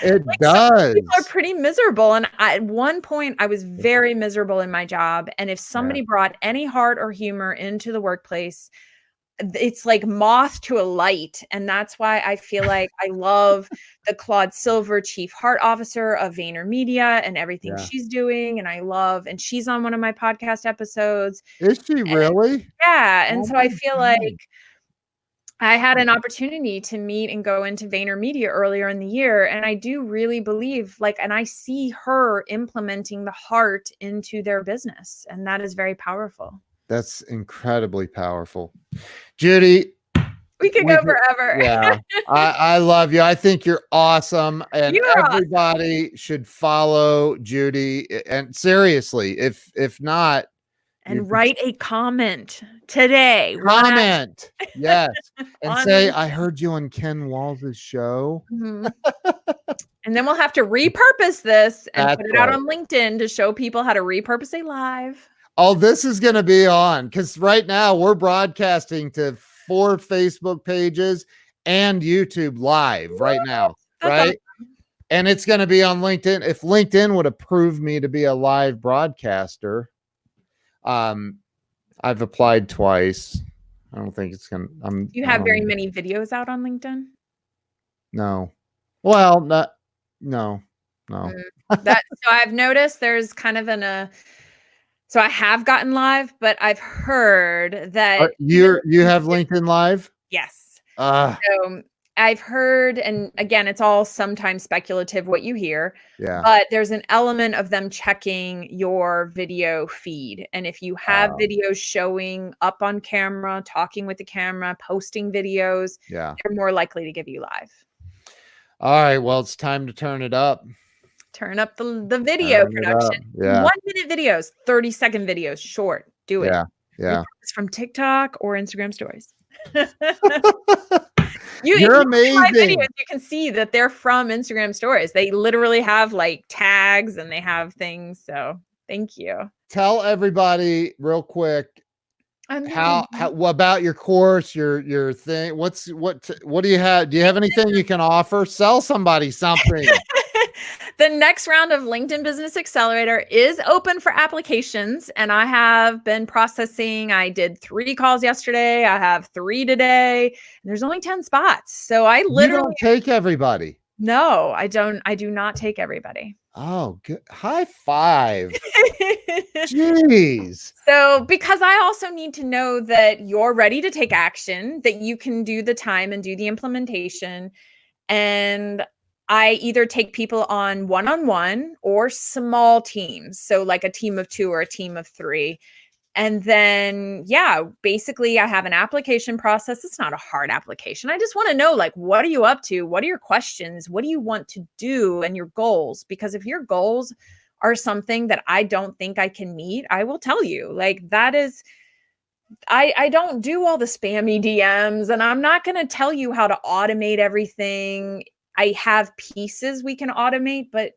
It does. People are pretty miserable. And at one point, I was very miserable in my job. And if somebody brought any heart or humor into the workplace, it's like moth to a light. And that's why I feel like I love the Claude Silver, Chief Heart Officer of VaynerMedia, and everything she's doing. And she's on one of my podcast episodes. Is she really? Yeah. And so I feel like I had an opportunity to meet and go into VaynerMedia earlier in the year. And I do really believe, and I see her implementing the heart into their business. And that is very powerful. That's incredibly powerful. Judi, we could go forever. Yeah. I love you. I think you're awesome. And everybody should follow Judi. And seriously, if not, and write a comment today. Comment. Yes. And say, I heard you on Ken Walls' show. And then we'll have to repurpose this and put it out on LinkedIn to show people how to repurpose a live. Oh, this is going to be on, because right now we're broadcasting to 4 Facebook pages and YouTube live right now. Right. Awesome. And it's going to be on LinkedIn. If LinkedIn would approve me to be a live broadcaster, I've applied twice. I don't think it's gonna. You have very many videos out on LinkedIn? No. Well, no. So I've noticed there's kind of so I have gotten live, but I've heard that you have LinkedIn Live? Yes. So I've heard, and again, it's all sometimes speculative what you hear, but there's an element of them checking your video feed. And if you have videos showing up on camera, talking with the camera, posting videos, they're more likely to give you live. All right. Well, it's time to turn it up. Turn up the video production. 1-minute videos, 30-second videos, short. Do it. Yeah. It's from TikTok or Instagram stories. You're amazing. My videos, you can see that they're from Instagram stories. They literally have like tags and they have things. So thank you. Tell everybody real quick how about your course, your thing. What do you have? Do you have anything you can offer? Sell somebody something. The next round of LinkedIn Business Accelerator is open for applications, and I have been processing. I did 3 calls yesterday. I have 3 today. And there's only 10 spots. So I literally don't take everybody. No, I don't. I do not take everybody. Oh, good. High five. Jeez. So, because I also need to know that you're ready to take action, that you can do the time and do the implementation. And I either take people on one-on-one or small teams. So like a team of 2 or a team of 3. And then, basically I have an application process. It's not a hard application. I just want to know, like, what are you up to? What are your questions? What do you want to do and your goals? Because if your goals are something that I don't think I can meet, I will tell you. Like, that is, I don't do all the spammy DMs, and I'm not going to tell you how to automate everything. I have pieces we can automate, but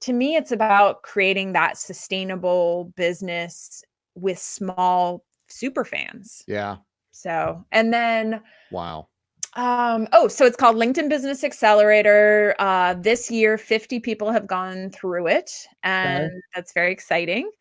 to me, it's about creating that sustainable business with small super fans. Yeah. So, and then wow. So it's called LinkedIn Business Accelerator. This year, 50 people have gone through it, and that's very exciting.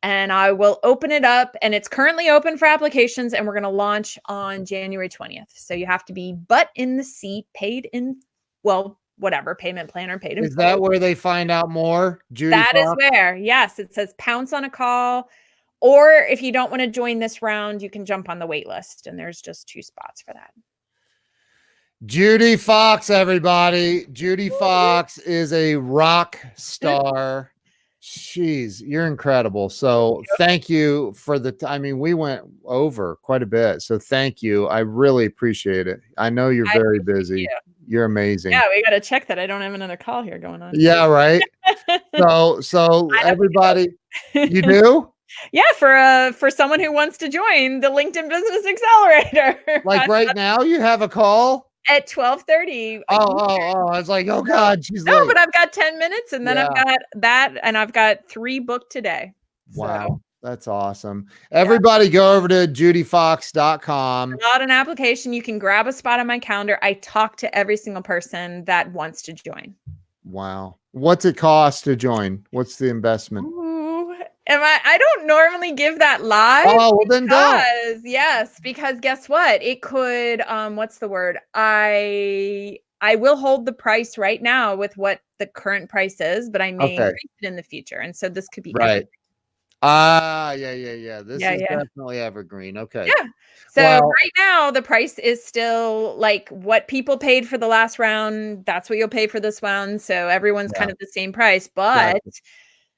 And I will open it up, and it's currently open for applications, and we're going to launch on January 20th. So you have to be butt in the seat, paid in, well, whatever, payment plan or paid in Is that where they find out more? Judi That is Fox? where, yes, it says pounce on a call. Or if you don't want to join this round, you can jump on the wait list, and there's just 2 spots for that. Judi Fox, everybody. Judi Fox is a rock star. Jeez, you're incredible. So thank you for the I mean, we went over quite a bit. So thank you. I really appreciate it. I know you're very busy. You're amazing. Yeah, we got to check that I don't have another call here going on. Yeah, right. So everybody, you do? Yeah, for someone who wants to join the LinkedIn Business Accelerator. Like right now, you have a call at 12:30. Oh! I was like, oh God, she's no, late. but I've got 10 minutes, and then I've got that, and I've got 3 booked today. Wow, so. That's awesome. Everybody, go over to judifox.com. Fill out an application. You can grab a spot on my calendar. I talk to every single person that wants to join. Wow, what's it cost to join? What's the investment? I don't normally give that live. Oh, well then don't. Yes, because guess what? It could, what's the word? I will hold the price right now with what the current price is, but I may increase it in the future. And so this could be right. Yeah. This is definitely evergreen. Okay. Yeah. So right now the price is still like what people paid for the last round. That's what you'll pay for this one. So everyone's kind of the same price, but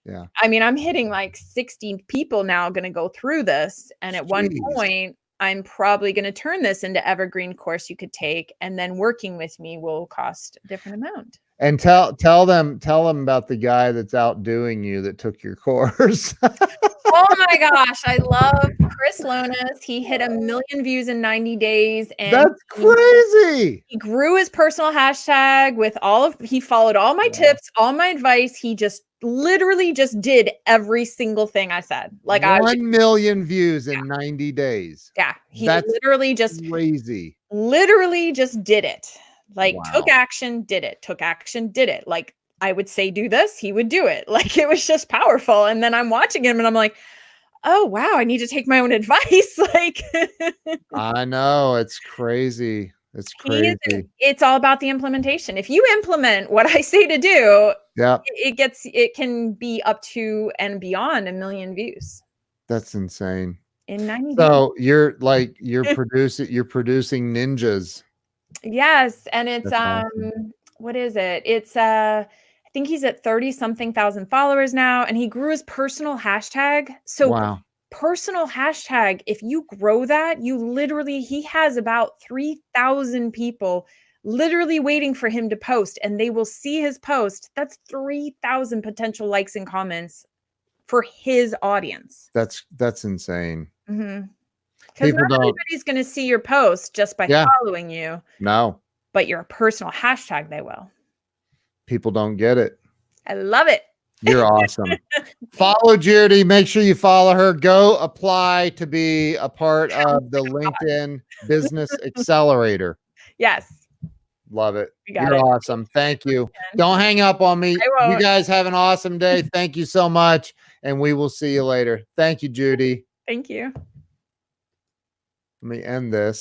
yeah, I mean, I'm hitting like 60 people now going to go through this. And at one point, I'm probably going to turn this into evergreen course you could take. And then working with me will cost a different amount. And tell them about the guy that's outdoing you that took your course. Oh my gosh. I love Chris Lonas. He hit 1 million views in 90 days. And that's crazy. He grew his personal hashtag with he followed all my tips, all my advice. He just literally just did every single thing I said. Like 1 million views in 90 days. Yeah. That's literally just crazy. Literally just did it. Like took action, did it, took action, did it. Like I would say, do this, he would do it. Like it was just powerful. And then I'm watching him and I'm like, oh, wow, I need to take my own advice. Like, I know, it's crazy. It's crazy. It's all about the implementation. If you implement what I say to do, it can be up to and beyond 1 million views. That's insane. In 90 days. So you're producing ninjas. Yes. And it's, awesome. What is it? It's, I think he's at 30 something thousand followers now, and he grew his personal hashtag. So personal hashtag, if you grow that, he has about 3,000 people literally waiting for him to post, and they will see his post. That's 3,000 potential likes and comments for his audience. That's insane. Because not everybody's going to see your post just by following you. No. But your personal hashtag, they will. People don't get it. I love it. You're awesome. Follow Judi. Make sure you follow her. Go apply to be a part of the LinkedIn Business Accelerator. Yes. Love it. You're awesome. Thank you. Don't hang up on me. You guys have an awesome day. Thank you so much. And we will see you later. Thank you, Judi. Thank you. Let me end this.